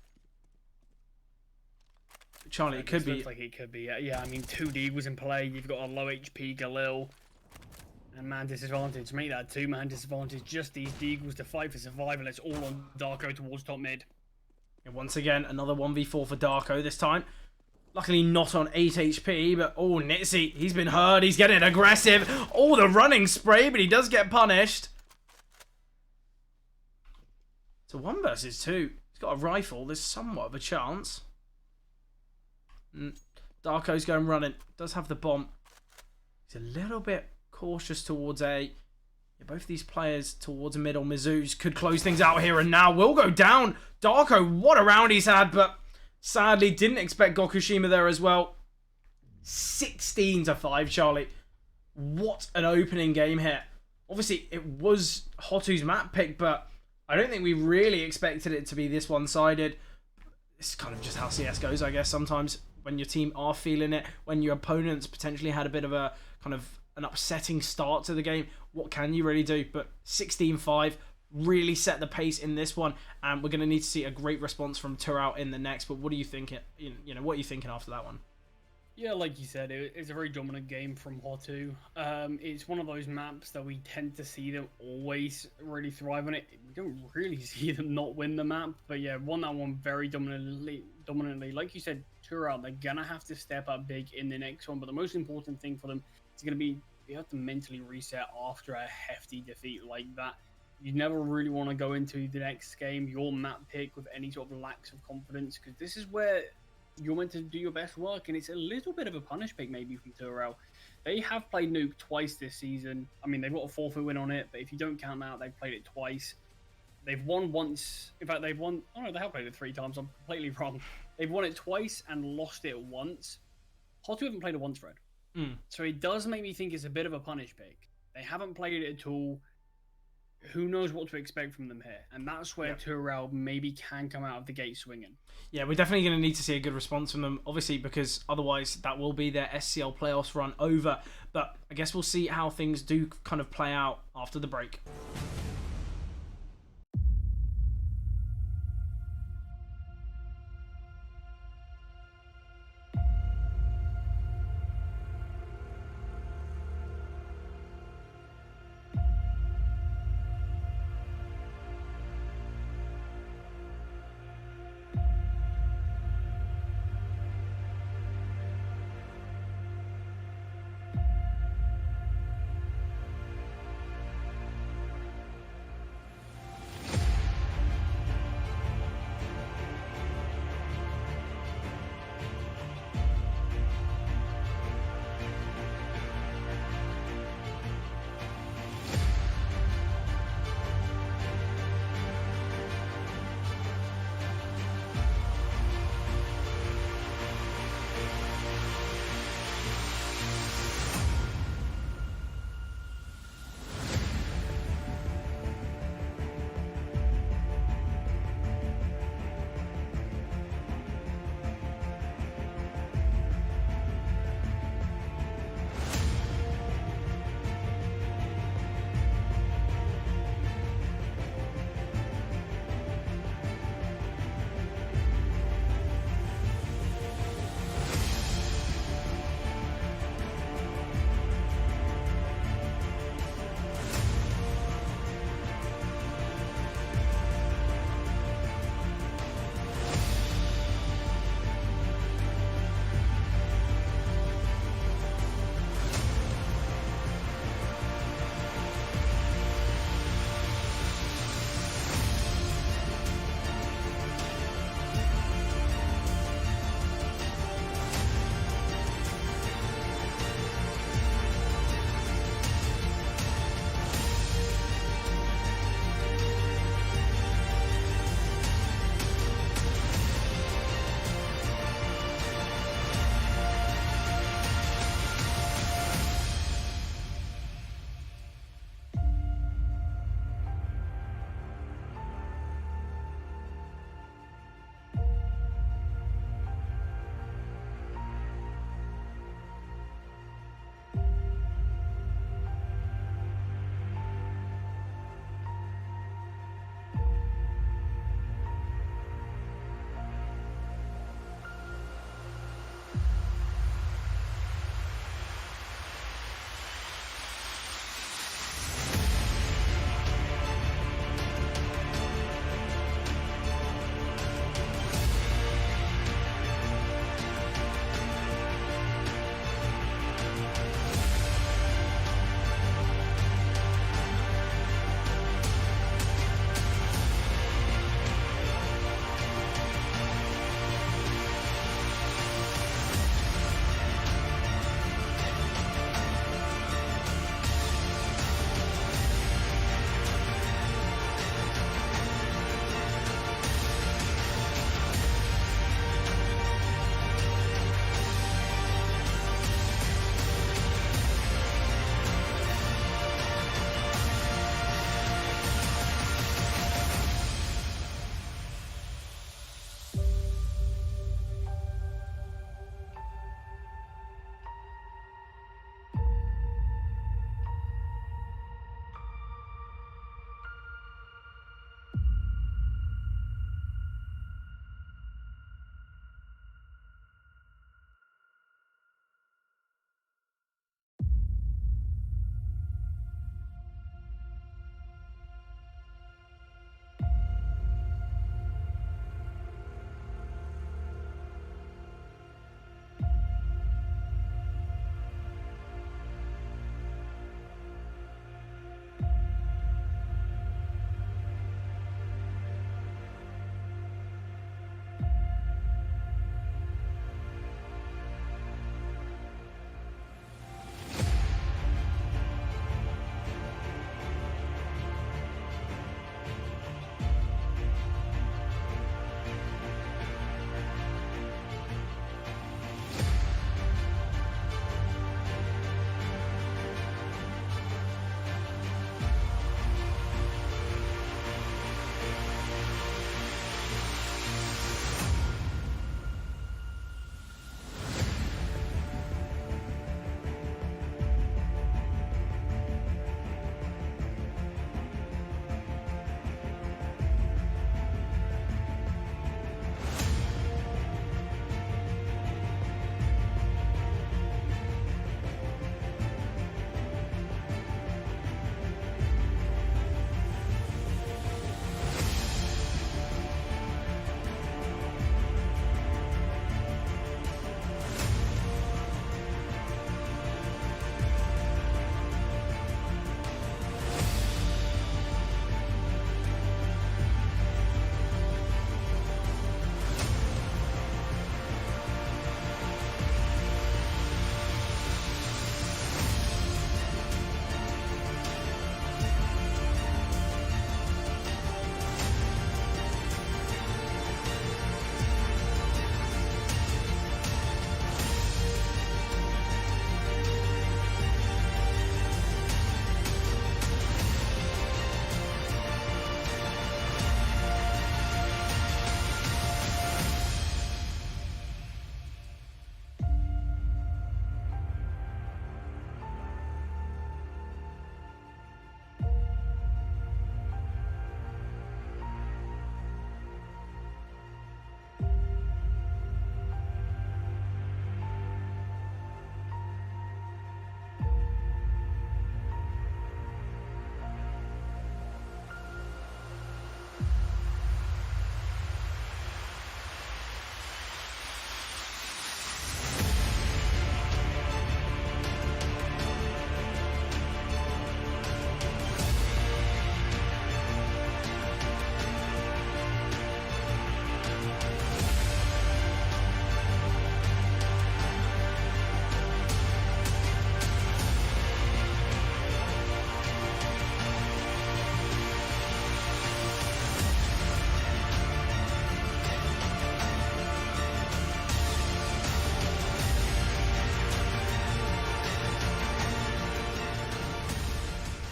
Charlie, it could be. Looks like it could be. Yeah, I mean, 2D was in play. You've got a low HP Galil. And man disadvantage. Make that 2-man disadvantage. Just these Deagles to fight for survival. It's all on Darko towards top mid. And once again, another 1v4 for Darko this time. Luckily not on 8 HP, but oh, Nitsy, he's been hurt. He's getting aggressive. Oh, the running spray, but he does get punished. It's a 1 versus 2. He's got a rifle. There's somewhat of a chance. Darko's going running. Does have the bomb. He's a little bit cautious towards A. Yeah, both these players towards middle. Mizzou's could close things out here and now. Will go down. Darko, what a round he's had, but sadly didn't expect Gokushima there as well. 16-5, Charlie. What an opening game here. Obviously, it was HOTU's map pick, but I don't think we really expected it to be this one-sided. It's kind of just how CS goes, I guess. Sometimes when your team are feeling it, when your opponents potentially had a bit of a kind of an upsetting start to the game, what can you really do? But 16-5 really set the pace in this one, and we're going to need to see a great response from Turpw in the next. But what are you thinking? What are you thinking after that one? Yeah, like you said, it's a very dominant game from HOTU. It's one of those maps that we tend to see them always really thrive on it. We don't really see them not win the map, but yeah, won that one very dominantly. Like you said, Turpw, they're gonna have to step up big in the next one. But the most important thing for them is gonna be you have to mentally reset after a hefty defeat like that. You never really want to go into the next game, your map pick, with any sort of lacks of confidence, because this is where you're meant to do your best work, and it's a little bit of a punish pick maybe from Turpw. They have played Nuke twice this season. I mean, they've got a forfeit win on it, but if you don't count that, they've played it twice. They've won once. In fact, they've won... Oh, no, they have played it 3 times. I'm completely wrong. They've won it twice and lost it once. HOTU haven't played it once, Fred. So it does make me think it's a bit of a punish pick. They haven't played it at all. Who knows what to expect from them here? And that's where Turpw maybe can come out of the gate swinging. Yeah, we're definitely going to need to see a good response from them, obviously, because otherwise that will be their SCL playoffs run over. But I guess we'll see how things do kind of play out after the break.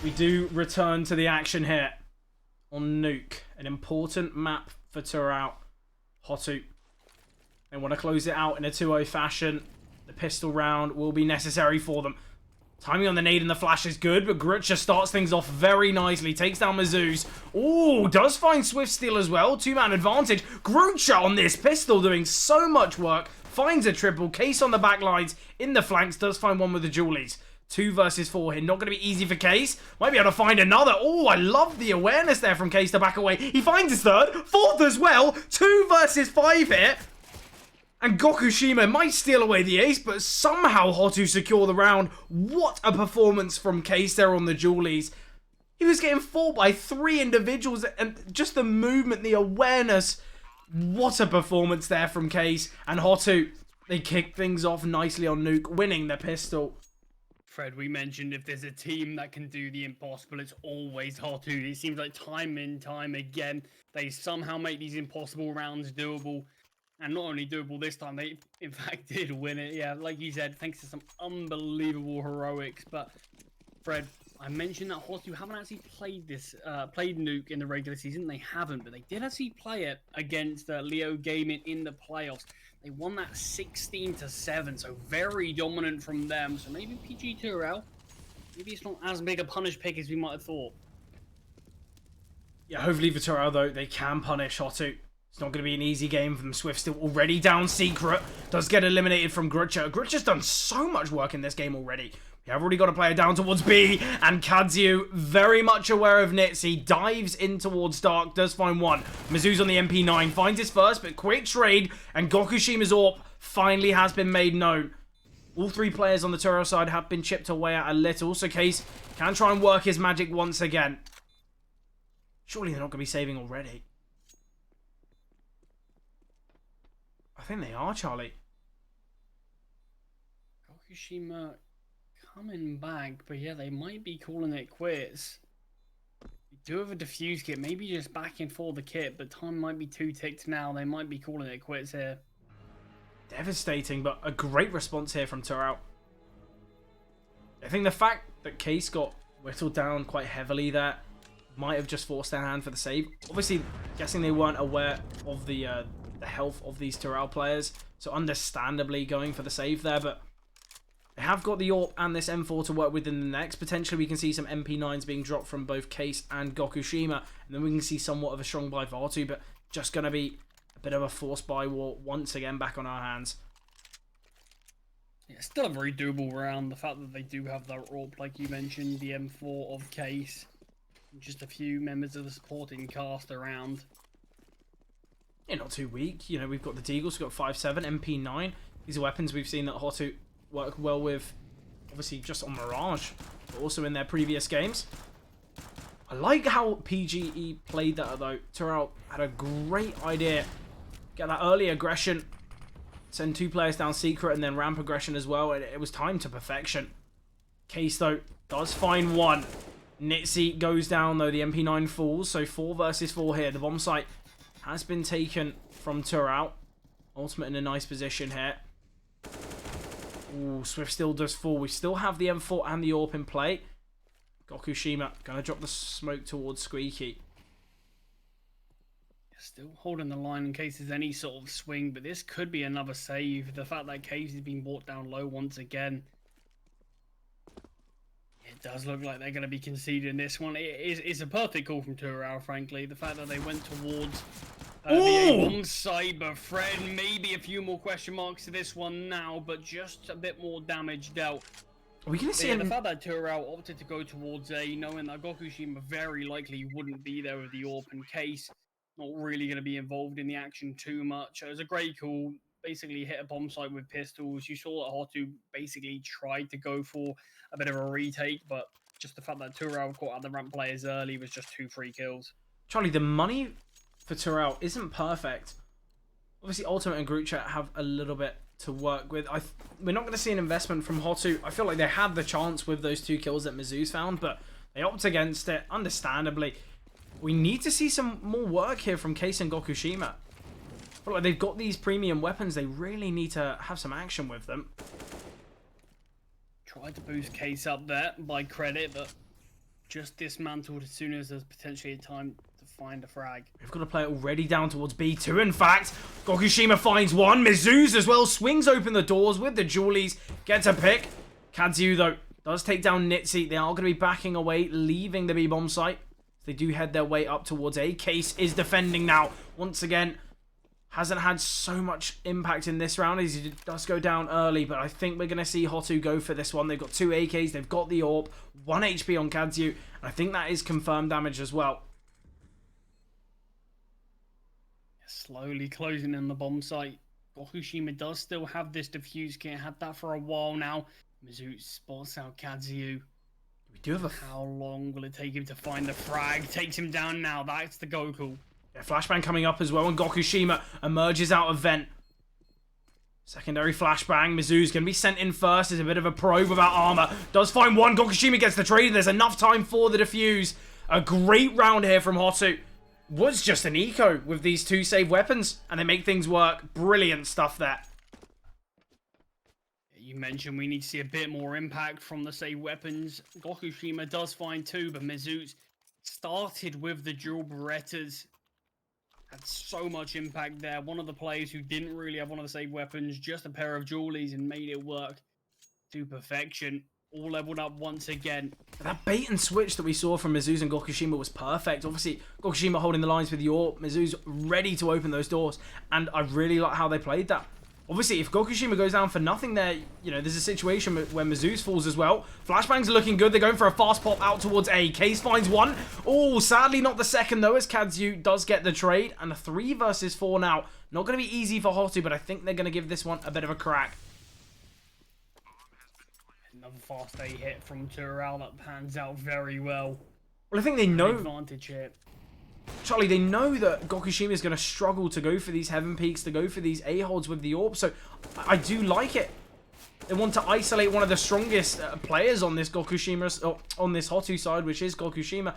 We do return to the action here on Nuke. An important map for Turpw. HOTU. They want to close it out in a 2-0 fashion. The pistol round will be necessary for them. Timing on the nade and the flash is good, but Grutcher starts things off very nicely. Takes down Mizzou's. Ooh, does find Swift Steal as well. 2-man advantage. Grutcher on this pistol doing so much work. Finds a triple. Case on the back lines. In the flanks. Does find one with the Julies. 2 versus 4 here. Not going to be easy for Case. Might be able to find another. Oh, I love the awareness there from Case to back away. He finds his third. 4th as well. 2 versus 5 here. And Gokushima might steal away the ace, but somehow HOTU secure the round. What a performance from Case there on the Julies. He was getting fought by 3 individuals, and just the movement, the awareness. What a performance there from Case. And HOTU, they kick things off nicely on Nuke, winning the pistol. Fred, we mentioned if there's a team that can do the impossible, it's always HOTU. It seems like time and time again, they somehow make these impossible rounds doable. And not only doable this time, they in fact did win it. Yeah, like you said, thanks to some unbelievable heroics. But Fred, I mentioned that HOTU haven't actually played Nuke in the regular season. They haven't, but they did actually play it against Leo Gaming in the playoffs. They won that 16-7, so very dominant from them. So maybe PGE Turpw, maybe it's not as big a punish pick as we might have thought. Yeah, hopefully for Turpw, though, they can punish HOTU. It's not going to be an easy game for them. Swift still already down Secret. Does get eliminated from Grutcher. Grutcher's done so much work in this game already. We have already got a player down towards B. And Kazu, very much aware of Nitzy, dives in towards Dark. Does find one. Mizzou's on the MP9. Finds his first, but quick trade. And Gokushima's AWP finally has been made known. All 3 players on the Turpw side have been chipped away at a little. So Case can try and work his magic once again. Surely they're not going to be saving already. I think they are, Charlie. Gokushima coming back, but yeah, they might be calling it quits. We do have a defuse kit, maybe just backing for the kit, but time might be 2 ticks now. They might be calling it quits here. Devastating, but a great response here from Turpw. I think the fact that Case got whittled down quite heavily there might have just forced their hand for the save. Obviously, guessing they weren't aware of the health of these Turpw players, so understandably going for the save there, but they have got the AWP and this M4 to work with in the next. Potentially we can see some MP9s being dropped from both Case and Gokushima, and then we can see somewhat of a strong buy for HOTU, but just going to be a bit of a forced buy war once again back on our hands. Yeah, still a very doable round. The fact that they do have that AWP, like you mentioned, the M4 of Case, and just a few members of the supporting cast around. Yeah, not too weak. You know, we've got the Deagles, we've got 5.7, MP9. These are weapons we've seen that HOTU work well with, obviously just on Mirage, but also in their previous games. I like how PGE played that, though. Turpw had a great idea. Get that early aggression, send 2 players down Secret, and then ramp aggression as well. And it was timed to perfection. Case, though, does find one. Nitzy goes down, though. The MP9 falls, so 4 versus 4 here. The bomb site has been taken from Turpw. Ultimate in a nice position here. Ooh, Swift still does fall. We still have the M4 and the AWP in play. Gokushima going to drop the smoke towards Squeaky. Still holding the line in case there's any sort of swing, but this could be another save. The fact that Case has been brought down low once again. It does look like they're going to be conceding this one. It's a perfect call from Turpw, frankly. The fact that they went towards the A1 side, but Fred, maybe a few more question marks to this one now, but just a bit more damage dealt. Are we going to see the fact that Turpw opted to go towards A, knowing that Gokushima very likely wouldn't be there with the AWP and Case, not really going to be involved in the action too much. It was a great call. Basically hit a bomb site with pistols. You saw that HOTU basically tried to go for a bit of a retake, but just the fact that Turpw caught out the ramp players early was just 2 free kills. Charlie, the money for Turpw isn't perfect. Obviously, Ultimate and Group Chat have a little bit to work with. We're not going to see an investment from HOTU. I feel like they had the chance with those 2 kills that Mizzou's found, but they opt against it, understandably. We need to see some more work here from Case and Gokushima. I feel like they've got these premium weapons. They really need to have some action with them. Tried to boost Case up there by credit, but just dismantled as soon as there's potentially a time to find a frag. We've got a player already down towards B2. In fact, Gokushima finds one. Mizu's as well swings open the doors with the Julies. Gets a pick. KATSU, though, does take down Nitzy. They are going to be backing away, leaving the B-bomb site. They do head their way up towards A. Case is defending now. Once again, hasn't had so much impact in this round as he does go down early, but I think we're going to see HOTU go for this one. They've got 2 AKs, they've got the AWP, 1 HP on KATSU, and I think that is confirmed damage as well. Slowly closing in the bomb site. Gokushima does still have this defuse kit, had that for a while now. Mizu spots out KATSU. We do have a... How long will it take him to find the frag? Takes him down now, that's the Goku. Yeah, flashbang coming up as well, and Gokushima emerges out of vent. Secondary flashbang. Mizu's going to be sent in first. There's a bit of a probe without armor. Does find one. Gokushima gets the trade. There's enough time for the defuse. A great round here from HOTU. Was just an eco with these 2 save weapons, and they make things work. Brilliant stuff there. You mentioned we need to see a bit more impact from the save weapons. Gokushima does find 2, but Mizu's started with the dual Berettas. Had so much impact there. One of the players who didn't really have one of the save weapons, just a pair of Julies, and made it work to perfection. All leveled up once again. That bait and switch that we saw from Mizu's and Gokushima was perfect. Obviously, Gokushima holding the lines with your Mizu's ready to open those doors, and I really like how they played that. Obviously, if Gokushima goes down for nothing there, you know, there's a situation where Mizu's falls as well. Flashbangs are looking good. They're going for a fast pop out towards A. Case finds one. Oh, sadly not the second, though, as KATSU does get the trade. And a 3 versus 4 now. Not going to be easy for HOTU, but I think they're going to give this one a bit of a crack. Another fast A hit from Turpw that pans out very well. Well, I think they know... Advantage here. Charlie, they know that Gokushima is going to struggle to go for these Heaven Peaks, to go for these A-holds with the AWP, so I do like it. They want to isolate one of the strongest players on this Gokushima, on this HOTU side, which is Gokushima,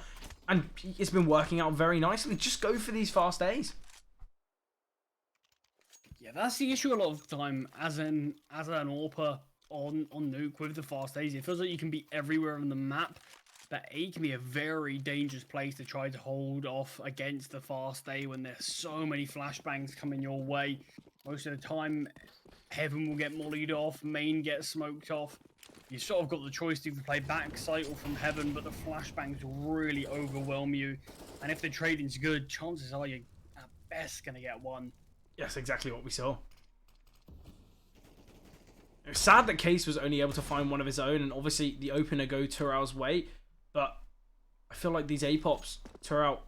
and it's been working out very nicely. Just go for these fast A's. Yeah, that's the issue a lot of the time as an AWPer on Nuke with the fast A's. It feels like you can be everywhere on the map. But A can be a very dangerous place to try to hold off against the fast A when there's so many flashbangs coming your way. Most of the time, Heaven will get mollied off, Main gets smoked off. You sort of got the choice to either play backside or from Heaven, but the flashbangs will really overwhelm you. And if the trading's good, chances are you're at best going to get one. Yes, exactly what we saw. It was sad that Case was only able to find one of his own, and obviously the opener go Turpw's way. But I feel like these A-pops, Turpw,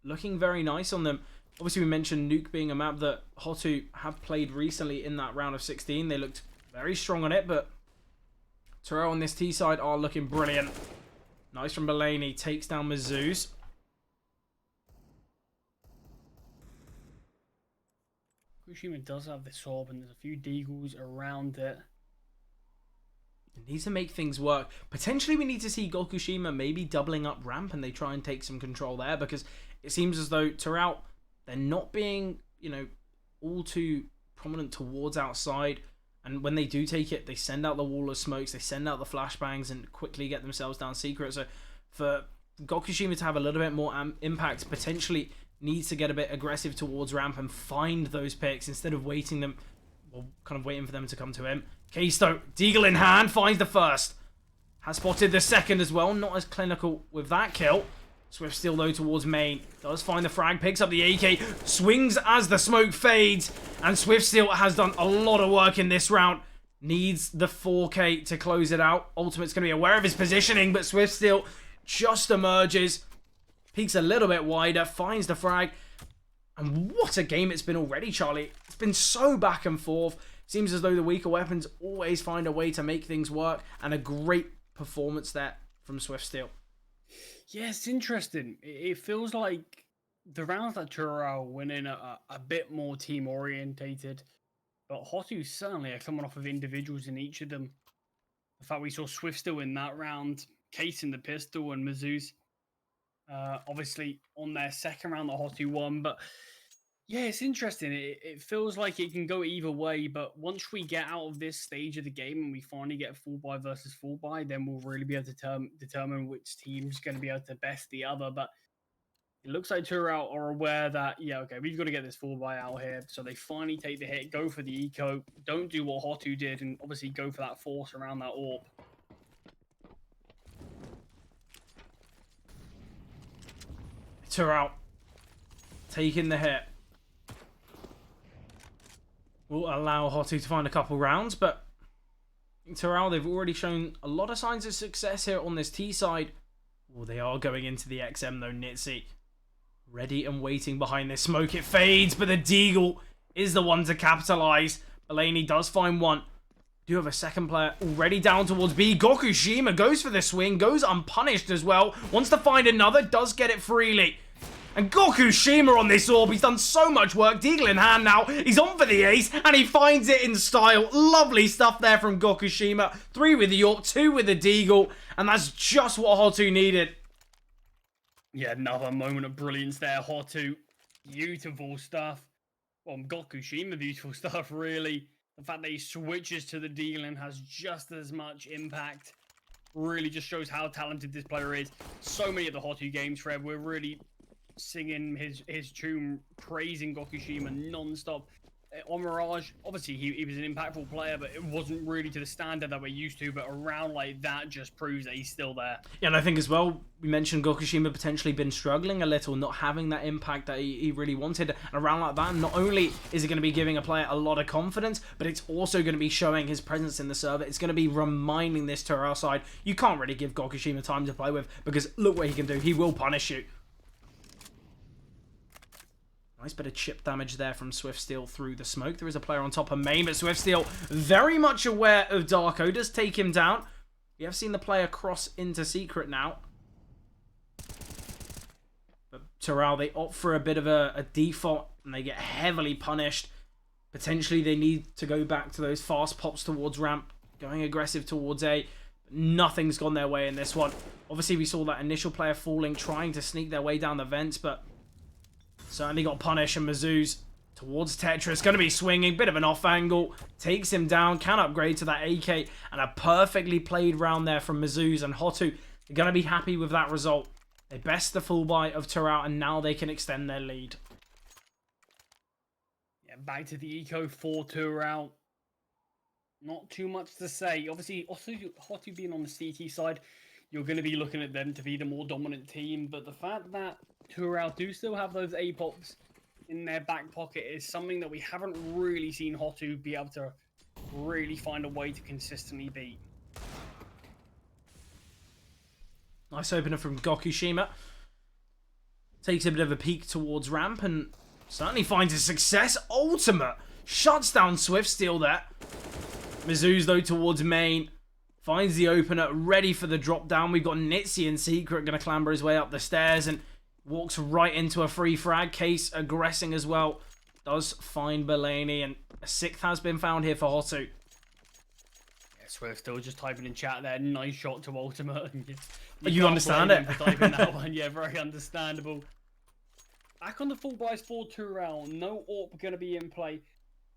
looking very nice on them. Obviously, we mentioned Nuke being a map that HOTU have played recently in that round of 16. They looked very strong on it, but Turpw on this T side are looking brilliant. Nice from Mulaney, takes down Mizu's. Gokushima does have this orb, and there's a few deagles around it. It needs to make things work. Potentially we need to see Gokushima maybe doubling up ramp and they try and take some control there, because it seems as though Turpw, they're not being, you know, all too prominent towards outside. And when they do take it, they send out the wall of smokes, they send out the flashbangs and quickly get themselves down secret. So for Gokushima to have a little bit more impact, potentially needs to get a bit aggressive towards ramp and find those picks instead of waiting them, well, kind of waiting for them to come to him. Keisto, Deagle in hand, finds the first. Has spotted the second as well. Not as clinical with that kill. Swift still though towards main. Does find the frag, picks up the AK, swings as the smoke fades. And Swift still has done a lot of work in this round. Needs the 4K to close it out. Ultimate's going to be aware of his positioning, but Swift still just emerges. Peeks a little bit wider, finds the frag. And what a game it's been already, Charlie. It's been so back and forth. Seems as though the weaker weapons always find a way to make things work. And a great performance there from Swift Steel. Yeah, it's interesting. It feels like the rounds that Turpw went in are a bit more team orientated. But HOTU certainly are coming off of individuals in each of them. The fact we saw Swift Steel in that round, Case in the pistol, and Mizu's obviously on their second round that HOTU won. But Yeah, it's interesting. It feels like it can go either way, but once we get out of this stage of the game and we finally get full buy versus full buy, then we'll really be able to determine which team's going to be able to best the other. But it looks like Turpw are aware that, yeah, okay, we've got to get this full buy out here. So they finally take the hit, go for the eco, don't do what HOTU did, and obviously go for that force around that AWP. Turpw taking the hit. Will allow HOTU to find a couple rounds, but Turpw, they've already shown a lot of signs of success here on this T side. Oh, they are going into the XM though, Nitzy. Ready and waiting behind this smoke. It fades, but the Deagle is the one to capitalize. Belaney does find one. Do have a second player already down towards B. Gokushima goes for the swing, goes unpunished as well. Wants to find another, does get it freely. And Gokushima on this orb, he's done so much work. Deagle in hand now, he's on for the ace, and he finds it in style. Lovely stuff there from Gokushima. 3 with the AWP, 2 with the Deagle, and that's just what HOTU needed. Yeah, another moment of brilliance there. HOTU, beautiful stuff. Well, Gokushima, beautiful stuff, really. The fact that he switches to the Deagle and has just as much impact really just shows how talented this player is. So many of the HOTU games, Fred, we're really singing his tune, praising Gokushima non-stop. On Mirage, obviously he was an impactful player, but it wasn't really to the standard that we're used to. But around like that just proves that he's still there. Yeah, and I think as well, we mentioned Gokushima potentially been struggling a little, not having that impact that he really wanted. And around like that, not only is it going to be giving a player a lot of confidence, but it's also going to be showing his presence in the server. It's going to be reminding this Turpw side, you can't really give Gokushima time to play with, because look what he can do. He will punish you. Nice bit of chip damage there from Swiftsteel through the smoke. There is a player on top of main, but Swiftsteel very much aware of Darko. Does take him down. We have seen the player cross into secret now. But Turpw, they opt for a bit of a default, and they get heavily punished. Potentially, they need to go back to those fast pops towards ramp, going aggressive towards A. But nothing's gone their way in this one. Obviously, we saw that initial player falling, trying to sneak their way down the vents, but certainly got punished, and Mizzou's towards Tetris. Going to be swinging. Bit of an off angle. Takes him down. Can upgrade to that AK. And a perfectly played round there from Mizzou's, and HOTU. They're going to be happy with that result. They best the full buy of Turpw, and now they can extend their lead. Yeah, back to the eco for Turpw. Not too much to say. Obviously, also HOTU being on the CT side, you're going to be looking at them to be the more dominant team. But the fact that Turpw do still have those A-pops in their back pocket is something that we haven't really seen HOTU be able to really find a way to consistently beat. Nice opener from Gokushima. Takes a bit of a peek towards ramp and certainly finds a success. Ultimate shuts down Swiftsteel there. Mizzou's though towards main. Finds the opener, ready for the drop down. We've got Nitzy in secret, going to clamber his way up the stairs and walks right into a free frag. Case aggressing as well. Does find Belaney, and a 6th has been found here for HOTU. Yeah, Swift still just typing in chat there. Nice shot to ultimate. You understand it? Typing that one. Yeah, very understandable. Back on the full buys for Turpw. No AWP going to be in play.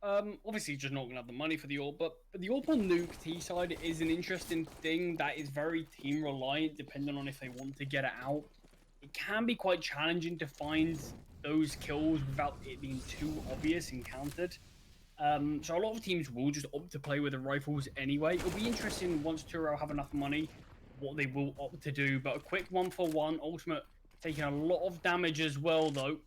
Obviously just not going to have the money for the AWP, but the AWP on Nuke T side is an interesting thing that is very team reliant, depending on if they want to get it out. It can be quite challenging to find those kills without it being too obvious and countered. So a lot of teams will just opt to play with the rifles anyway. It'll be interesting once Turpw have enough money, what they will opt to do. But a quick 1-for-1 ultimate, taking a lot of damage as well, though.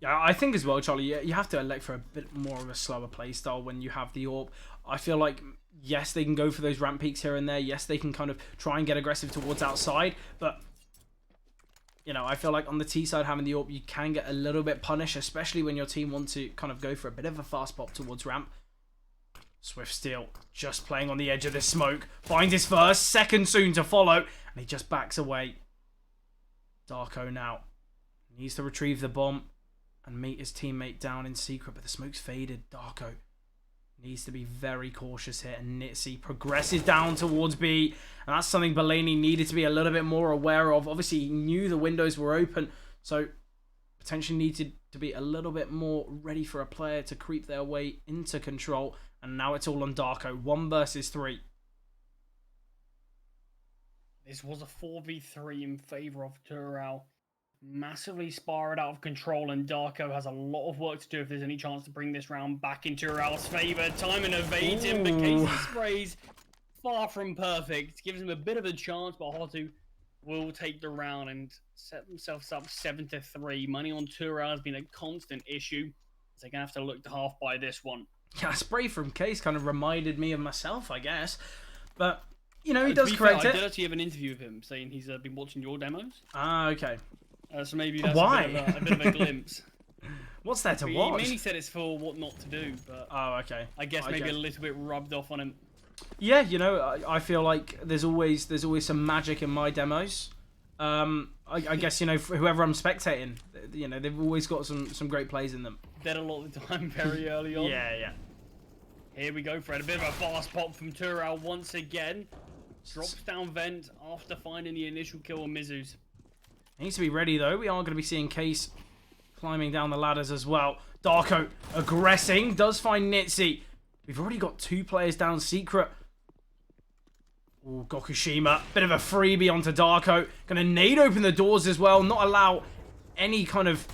Yeah, I think as well, Charlie, you have to elect for a bit more of a slower playstyle when you have the AWP. I feel like, yes, they can go for those ramp peaks here and there. Yes, they can kind of try and get aggressive towards outside. But, you know, I feel like on the T side, having the AWP, you can get a little bit punished, especially when your team want to kind of go for a bit of a fast pop towards ramp. Swiftsteel just playing on the edge of the smoke. Finds his first, second soon to follow. And he just backs away. Darko now needs to retrieve the bomb and meet his teammate down in secret, but the smoke's faded. Darko needs to be very cautious here, and Nitzy progresses down towards B, and that's something Belaney needed to be a little bit more aware of. Obviously, he knew the windows were open, so potentially needed to be a little bit more ready for a player to creep their way into control. And now it's all on Darko. 1 versus 3. This was a 4v3 in favor of Turpw. Massively spiraled out of control, and Darko has a lot of work to do if there's any chance to bring this round back in Turpw's favor. Time and evades him, but Casey sprays far from perfect. Gives him a bit of a chance, but HOTU will take the round and set themselves up 7-3. Money on Turpw has been a constant issue. So they're going to have to look to half by this one. Yeah, spray from Case kind of reminded me of myself, I guess. But, you know, he does correct it. I did actually have an interview with him saying he's been watching your demos. Ah, okay. So maybe that's Why? a bit of a glimpse. What's there to He watch? mainly said it's for what not to do, but oh, okay. I guess maybe a little bit rubbed off on him. Yeah, you know, I feel like there's always some magic in my demos. I guess, you know, for whoever I'm spectating, you know, they've always got some great plays in them. Dead a lot of the time, very early on. Yeah. Here we go, Fred. A bit of a fast pop from Turpw once again. Drops down vent after finding the initial kill on Mizu's. Needs to be ready, though. We are going to be seeing Case climbing down the ladders as well. Darko aggressing. Does find Nitzy. We've already got 2 players down secret. Ooh, Gokushima. Bit of a freebie onto Darko. Going to nade open the doors as well. Not allow any kind of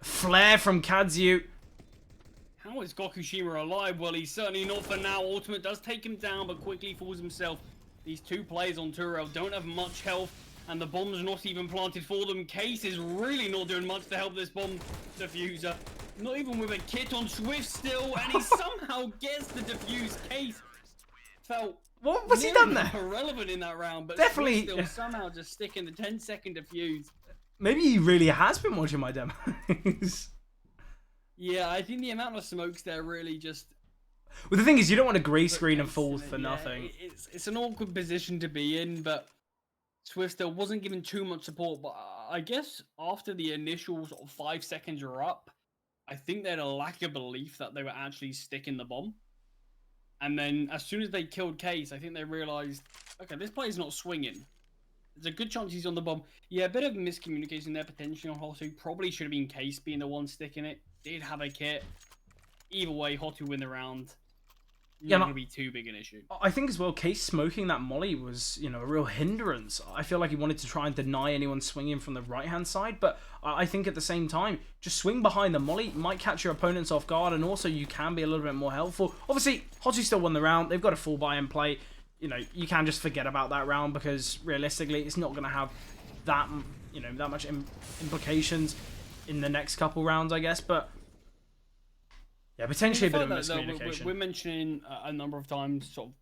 flare from Kazu. How is Gokushima alive? Well, he's certainly not for now. Ultimate does take him down, but quickly falls himself. These 2 players on Turpw don't have much health, and the bomb's not even planted for them. Case is really not doing much to help this bomb diffuser. Not even with a kit on Swift still, and he somehow gets the diffuse. Case felt what was he done there? Irrelevant in that round, but definitely still somehow just sticking the 10-second diffuse. Maybe he really has been watching my demos. Yeah, I think the amount of smokes there really just... Well, the thing is, you don't want to grey screen and fall for nothing. It's an awkward position to be in, but Swift still wasn't given too much support. But I guess after the initial sort of 5 seconds were up, I think they had a lack of belief that they were actually sticking the bomb. And then as soon as they killed Case, I think they realized, okay, this player's not swinging. There's a good chance he's on the bomb. Yeah, a bit of miscommunication there potentially on HOTU. Probably should have been Case being the one sticking it. Did have a kit. Either way, HOTU win the round. Not going to be too big an issue. I think as well, Case smoking that molly was, you know, a real hindrance. I feel like he wanted to try and deny anyone swinging from the right-hand side, but I think at the same time, just swing behind the molly might catch your opponents off guard, and also you can be a little bit more helpful. Obviously, HOTU still won the round. They've got a full buy in play. You know, you can just forget about that round because realistically, it's not going to have that, you know, that much implications in the next couple rounds, I guess, but yeah, potentially a bit of miscommunication. We're mentioning a number of times sort of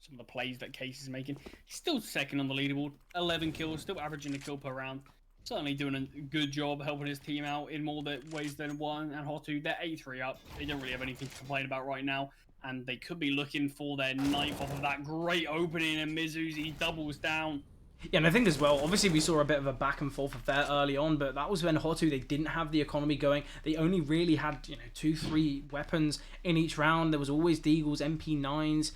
some of the plays that Case is making. He's still second on the leaderboard, 11 kills, still averaging a kill per round. Certainly doing a good job helping his team out in more ways than one. And HOTU, they're 8-3 up. They don't really have anything to complain about right now. And they could be looking for their 9th off of that great opening. And Mizu's, he doubles down. Yeah, and I think as well, obviously we saw a bit of a back and forth affair early on, but that was when HOTU, they didn't have the economy going. They only really had, you know, 2-3 weapons in each round. There was always Deagles, MP9s,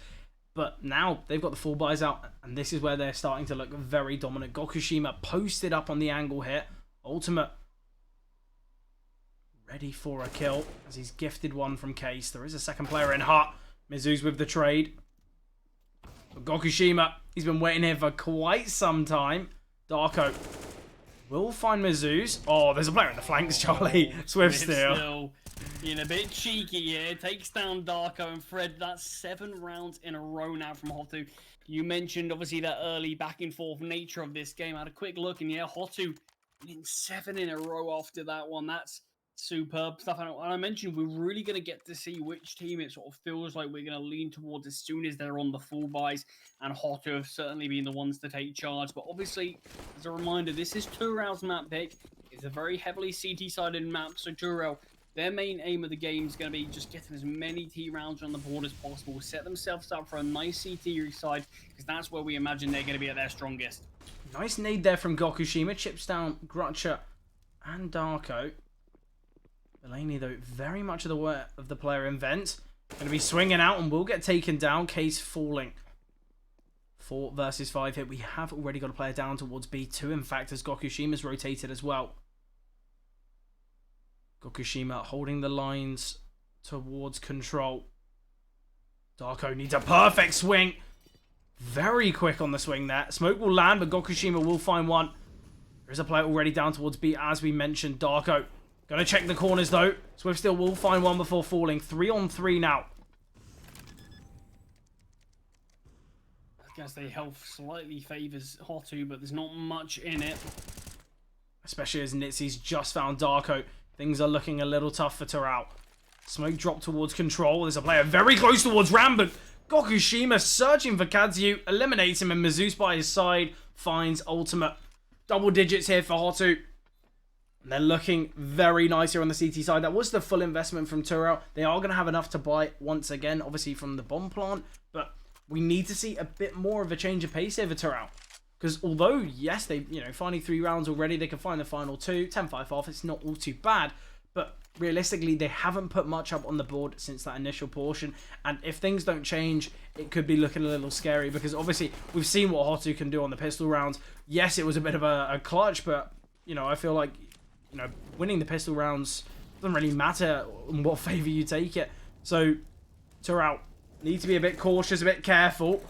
but now they've got the full buys out, and this is where they're starting to look very dominant. Gokushima posted up on the angle hit. Ultimate ready for a kill as he's gifted one from Case. There is a second player in hot. Mizu's with the trade. But Gokushima, he's been waiting here for quite some time. Darko will find Mizu's. Oh, there's a player in the flanks, Charlie. Swift steal. Being a bit cheeky here. Takes down Darko and Fred. That's 7 rounds in a row now from HOTU. You mentioned, obviously, that early back and forth nature of this game. I had a quick look, and yeah, HOTU in 7 in a row after that one. That's superb stuff. And I mentioned we're really going to get to see which team it sort of feels like we're going to lean towards as soon as they're on the full buys, and HOTU have certainly been the ones to take charge. But obviously, as a reminder, this is Turpw's map pick. It's a very heavily CT-sided map, so Turpw, their main aim of the game is going to be just getting as many T rounds on the board as possible, set themselves up for a nice CT side, because that's where we imagine they're going to be at their strongest. Nice nade there from Gokushima, chips down Grutcher and Darko. Delaney, though, very much of the work of the player in vent. Going to be swinging out and will get taken down. Case falling. 4 versus 5 here. We have already got a player down towards B2. In fact, as Gokushima's rotated as well. Gokushima holding the lines towards control. Darko needs a perfect swing. Very quick on the swing there. Smoke will land, but Gokushima will find one. There's a player already down towards B, as we mentioned. Darko gonna check the corners though. Swift still will find one before falling. 3-on-3 now. I guess the health slightly favors HOTU, but there's not much in it. Especially as Nitsy's just found Darko. Things are looking a little tough for Turpw. Smoke drop towards control. There's a player very close towards Ram, but Gokushima searching for KATSU. Eliminates him, and Mizu's by his side finds ultimate. Double digits here for HOTU. And they're looking very nice here on the CT side. That was the full investment from Turpw. They are going to have enough to buy once again, obviously from the bomb plant. But we need to see a bit more of a change of pace here for Turpw. Because although, yes, they, finding 3 rounds already, they can find the final 2, 10-5 off, it's not all too bad. But realistically, they haven't put much up on the board since that initial portion. And if things don't change, it could be looking a little scary. Because obviously, we've seen what HOTU can do on the pistol rounds. Yes, it was a bit of a clutch, but, I feel like, winning the pistol rounds doesn't really matter in what favor you take it. So, Turpw need to be a bit cautious, a bit careful.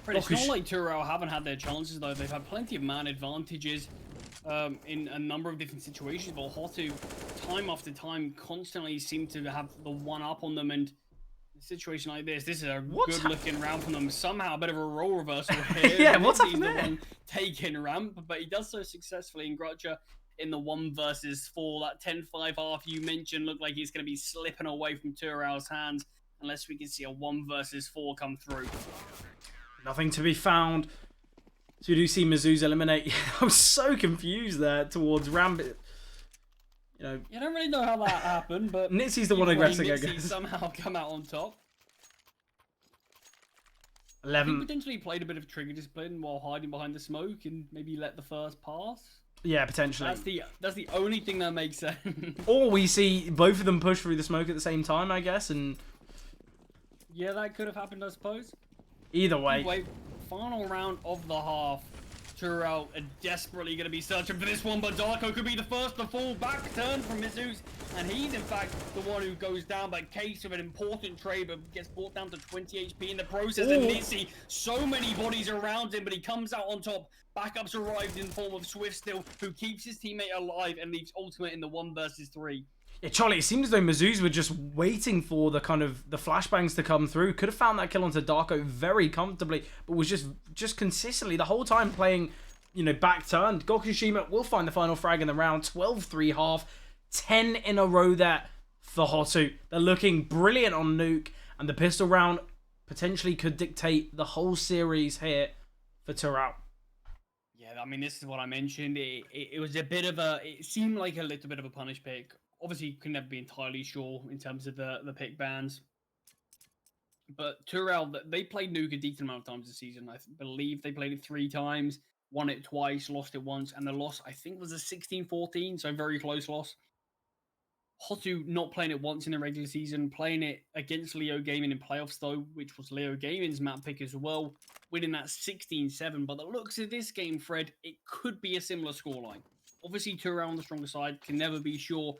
It's not like Turpw haven't had their chances, though. They've had plenty of man advantages in a number of different situations, but HOTU, time after time, constantly seem to have the one-up on them, and in a situation like this is a good-looking round from them. Somehow a bit of a role reversal here. Yeah, what's happening there? He's the one taking ramp, but he does so successfully, and Grutcher in the 1 versus 4, that 10-5 half you mentioned looked like he's going to be slipping away from Turpw's hands, unless we can see a 1 versus 4 come through. Nothing to be found. So we do see Mizu's eliminate. I was so confused there towards Rambit. You don't really know how that happened, but Nitsy's the one aggressing, I Nitzy guess. somehow come out on top. 11. He potentially played a bit of trigger discipline while hiding behind the smoke and maybe let the first pass. Yeah, potentially. That's the only thing that makes sense. Or we see both of them push through the smoke at the same time, I guess, and yeah, that could have happened, I suppose. Either way. Anyway, final round of the half. Turpw are desperately going to be searching for this one, but Darko could be the first to fall back turn from Mizu's, and he's in fact the one who goes down. But Case with an important trade, but gets brought down to 20 HP in the process. And Nitzy, so many bodies around him, but he comes out on top. Backups arrived in the form of Swift still, who keeps his teammate alive and leaves ultimate in the 1 versus 3. Yeah, Charlie, it seems as though Mizu's were just waiting for the flashbangs to come through. Could have found that kill onto Darko very comfortably, but was just consistently the whole time playing, back turned. Gokushima will find the final frag in the round. 12-3 half. 10 in a row there for HOTU. They're looking brilliant on Nuke, and the pistol round potentially could dictate the whole series here for Turpw. Yeah, I mean, this is what I mentioned. It was a bit of it seemed like a little bit of a punish pick. Obviously, you can never be entirely sure in terms of the pick bans. But Turpw, they played Nuke a decent amount of times this season. I believe they played it 3 times, won it twice, lost it once, and the loss, I think, was a 16-14, so a very close loss. HOTU not playing it once in the regular season, playing it against Leo Gaming in playoffs, though, which was Leo Gaming's map pick as well, winning that 16-7. But the looks of this game, Fred, it could be a similar scoreline. Obviously, Turpw on the stronger side, can never be sure.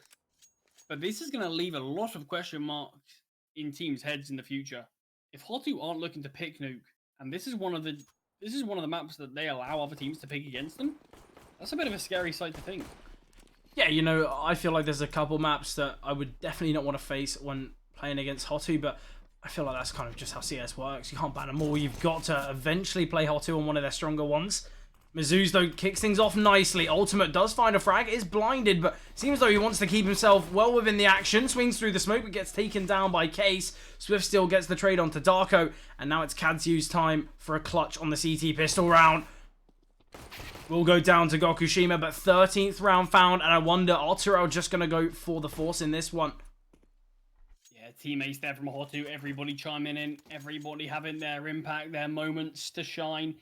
But this is going to leave a lot of question marks in teams' heads in the future. If HOTU aren't looking to pick Nuke, and this is one of the maps that they allow other teams to pick against them, that's a bit of a scary sight to think. Yeah, I feel like there's a couple maps that I would definitely not want to face when playing against HOTU, but I feel like that's kind of just how CS works. You can't ban them all. You've got to eventually play HOTU on one of their stronger ones. Mizu's, though, kicks things off nicely. Ultimate does find a frag, is blinded, but seems though he wants to keep himself well within the action. Swings through the smoke, but gets taken down by Case. Swift still gets the trade onto Darko, and now it's KATSU's time for a clutch on the CT pistol round. Will go down to Gokushima, but 13th round found, and I wonder, are Turpw just going to go for the force in this one? Yeah, teammates there from HOTU, everybody chiming in, everybody having their impact, their moments to shine.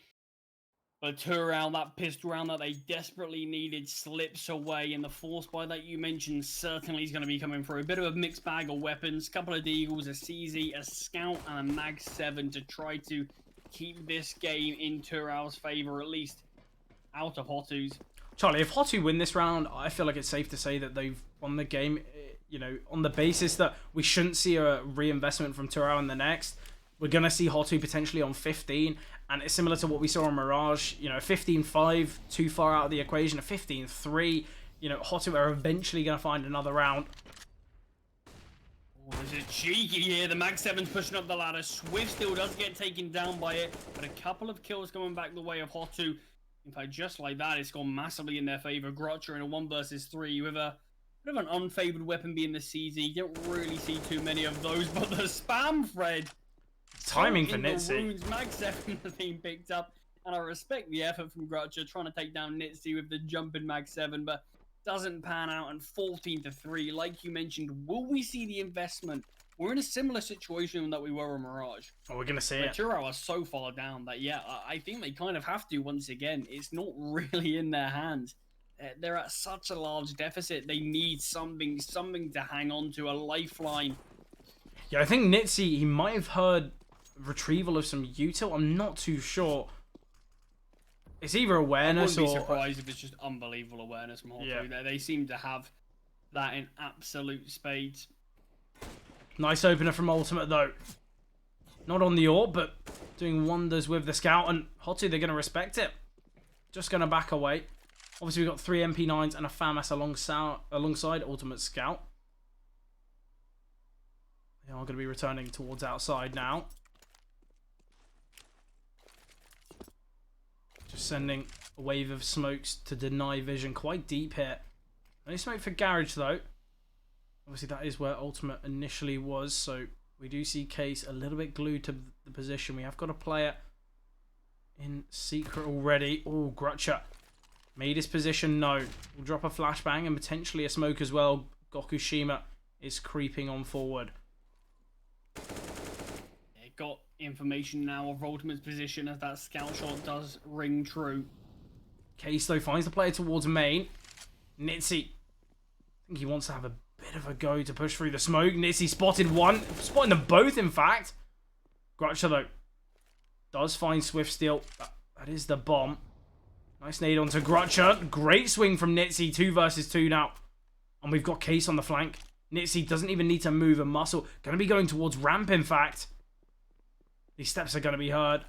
But Turpw, that pistol round that they desperately needed, slips away, and the force buy that you mentioned certainly is going to be coming through. A bit of a mixed bag of weapons, a couple of Deagles, a CZ, a Scout, and a Mag 7 to try to keep this game in Turpw's favor, at least out of HOTU's. Charlie, if HOTU win this round, I feel like it's safe to say that they've won the game, you know, on the basis that we shouldn't see a reinvestment from Turpw in the next. We're going to see HOTU potentially on 15, and it's similar to what we saw on Mirage. You know, 15-5, too far out of the equation. A 15-3, you know, HOTU are eventually going to find another round. Oh, is it cheeky here? The Mag 7's pushing up the ladder. Swift still does get taken down by it, but a couple of kills coming back the way of HOTU. In fact, just like that, it's gone massively in their favor. Grotcher in a 1 versus 3 with a bit of an unfavored weapon being the CZ. You don't really see too many of those, but the spam, Fred. Timing for Nitzy. Mag 7 has been picked up, and I respect the effort from Grotcher trying to take down Nitzy with the jump in Mag 7, but doesn't pan out. And 14-3, like you mentioned, will we see the investment? We're in a similar situation that we were in Mirage. Oh, we're going to see it. Turpw are so far down that, yeah, I think they kind of have to once again. It's not really in their hands. They're at such a large deficit. They need something to hang on to, a lifeline. Yeah, I think Nitzy, he might have heard retrieval of some util. I'm not too sure. It's either awareness or... I wouldn't be surprised if it's just unbelievable awareness from HOTU. Yeah. They seem to have that in absolute spades. Nice opener from Ultimate, though. Not on the AWP, but doing wonders with the Scout. And HOTU, they're going to respect it. Just going to back away. Obviously, we've got 3 MP9s and a FAMAS alongside Ultimate Scout. They are going to be returning towards outside now. Just sending a wave of smokes to deny vision. Quite deep here. No smoke for Garage, though. Obviously, that is where Ultimate initially was, so we do see Case a little bit glued to the position. We have got a player in secret already. Oh, Grutcher made his position known. We'll drop a flashbang and potentially a smoke as well. Gokushima is creeping on forward. Got information now of Ultimate's position as that scout shot does ring true. Case, though, finds the player towards main. Nitzy, I think he wants to have a bit of a go to push through the smoke. Nitzy spotted one. Spotting them both, in fact. Grutcher, though, does find Swift Steel. That is the bomb. Nice nade onto Grutcher. Great swing from Nitzy. 2 versus 2 now. And we've got Case on the flank. Nitzy doesn't even need to move a muscle. Going to be going towards ramp, in fact. These steps are going to be heard.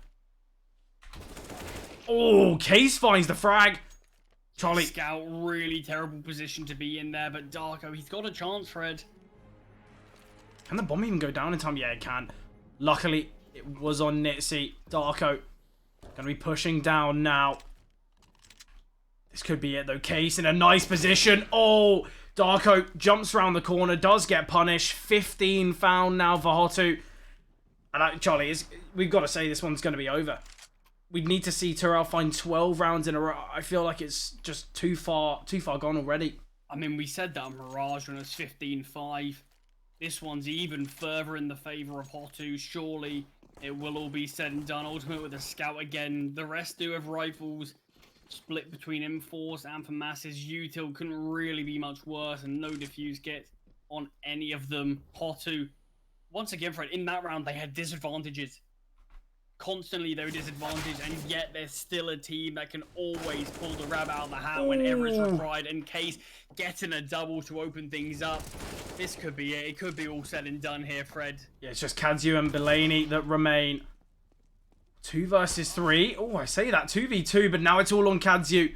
Oh, Case finds the frag. Charlie. Scout, really terrible position to be in there, but Darko, he's got a chance, Fred. Can the bomb even go down in time? Yeah, it can. Luckily, it was on Nitzy. Darko going to be pushing down now. This could be it, though. Case in a nice position. Oh, Darko jumps around the corner, does get punished. 15 found now for HOTU. And Charlie, we've got to say this one's going to be over. We need to see Turpw find 12 rounds in a row. I feel like it's just too far gone already. I mean, we said that on Mirage when it was 15-5. This one's even further in the favor of HOTU. Surely it will all be said and done. Ultimate with a scout again. The rest do have rifles. Split between M4s and FAMAS's. Util couldn't really be much worse, and no defuse get on any of them. HOTU, once again, Fred, in that round, they had disadvantages. Constantly, they were disadvantaged, and yet they're still a team that can always pull the rabbit out of the hat whenever it's required. In Case getting a double to open things up. This could be it. It could be all said and done here, Fred. Yeah, it's just Kadzu and Belaney that remain. 2 versus 3. Oh, I say that. 2v2, but now it's all on Kadzu.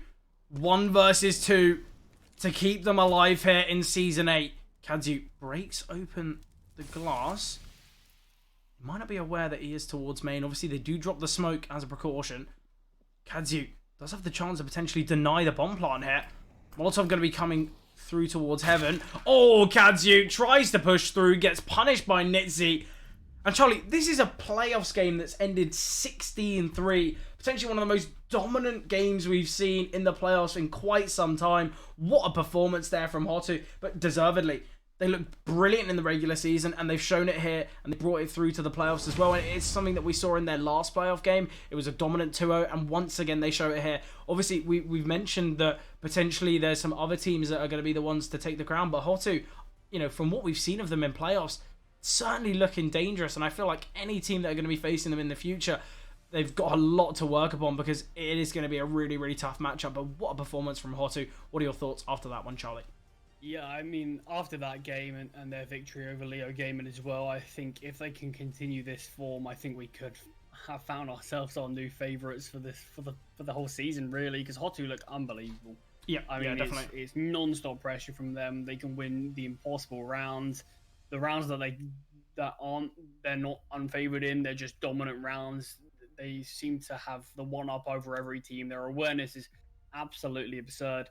1 versus 2 to keep them alive here in Season 8. Kadzu breaks open the glass. He might not be aware that he is towards main. Obviously, they do drop the smoke as a precaution. Kadzu does have the chance to potentially deny the bomb plant here. Molotov going to be coming through towards heaven. Oh, Kadzu tries to push through, gets punished by Nitzy. And Charlie, this is a playoffs game that's ended 16-3. Potentially one of the most dominant games we've seen in the playoffs in quite some time. What a performance there from HOTU, but deservedly. They looked brilliant in the regular season, and they've shown it here, and they brought it through to the playoffs as well. And it's something that we saw in their last playoff game. It was a dominant 2-0, and once again, they show it here. Obviously, we've mentioned that potentially there's some other teams that are going to be the ones to take the crown, but HOTU, you know, from what we've seen of them in playoffs, certainly looking dangerous, and I feel like any team that are going to be facing them in the future, they've got a lot to work upon because it is going to be a really, really tough matchup. But what a performance from HOTU. What are your thoughts after that one, Charlie? Yeah, I mean, after that game and their victory over Leo Gaiman as well, I think if they can continue this form, I think we could have found ourselves our new favourites for the whole season, really, because HOTU look unbelievable. Yeah, I mean, definitely. it's non-stop pressure from them. They can win the impossible rounds, the rounds they're not unfavored in. They're just dominant rounds. They seem to have the one up over every team. Their awareness is absolutely absurd.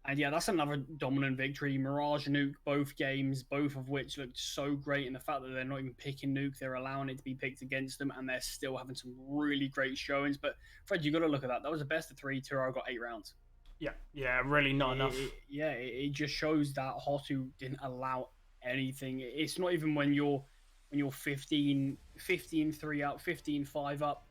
And yeah, that's another dominant victory. Mirage, Nuke, both games, both of which looked so great. And the fact that they're not even picking Nuke, they're allowing it to be picked against them, and they're still having some really great showings. But Fred, you got to look at that. That was a best of 3. Turpw got 8 rounds. Yeah, really not enough. It just shows that HOTU didn't allow anything. It's not even when you're 15-3 up, 15-5 up,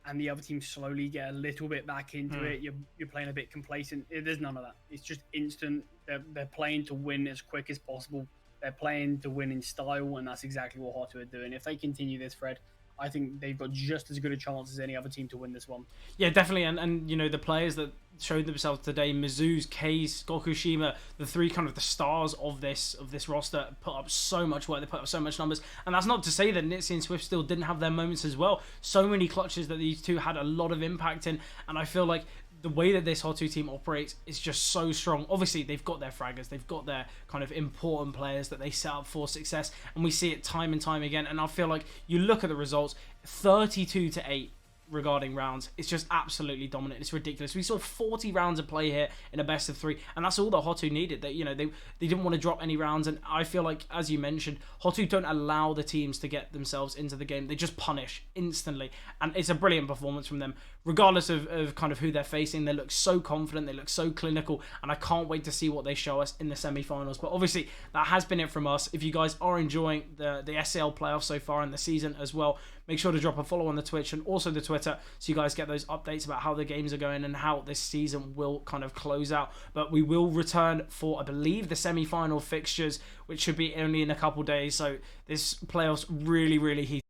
and the other team slowly get a little bit back into it. You're playing a bit complacent. There's none of that. It's just instant. They're playing to win as quick as possible. They're playing to win in style, and that's exactly what HOTU are doing. If they continue this, Fred, I think they've got just as good a chance as any other team to win this one. Yeah, definitely. And you know, the players that showed themselves today, Mizu's, Case, Gokushima, the 3 kind of the stars of this roster, put up so much work. They put up so much numbers. And that's not to say that Nitzy and Swift still didn't have their moments as well. So many clutches that these two had a lot of impact in. And I feel like the way that this HOTU team operates is just so strong. Obviously, they've got their fraggers. They've got their kind of important players that they set up for success. And we see it time and time again. And I feel like you look at the results, 32-8 regarding rounds. It's just absolutely dominant. It's ridiculous. We saw 40 rounds of play here in a best of 3, and that's all that HOTU needed. They, you know, they didn't want to drop any rounds, and I feel like, as you mentioned, HOTU don't allow the teams to get themselves into the game. They just punish instantly, and it's a brilliant performance from them. Regardless of kind of who they're facing, they look so confident, they look so clinical, and I can't wait to see what they show us in the semi-finals. But obviously, that has been it from us. If you guys are enjoying the SCL playoffs so far in the season as well, make sure to drop a follow on the Twitch and also the Twitter so you guys get those updates about how the games are going and how this season will kind of close out. But we will return for, I believe, the semi-final fixtures, which should be only in a couple days. So this playoffs really, really heated.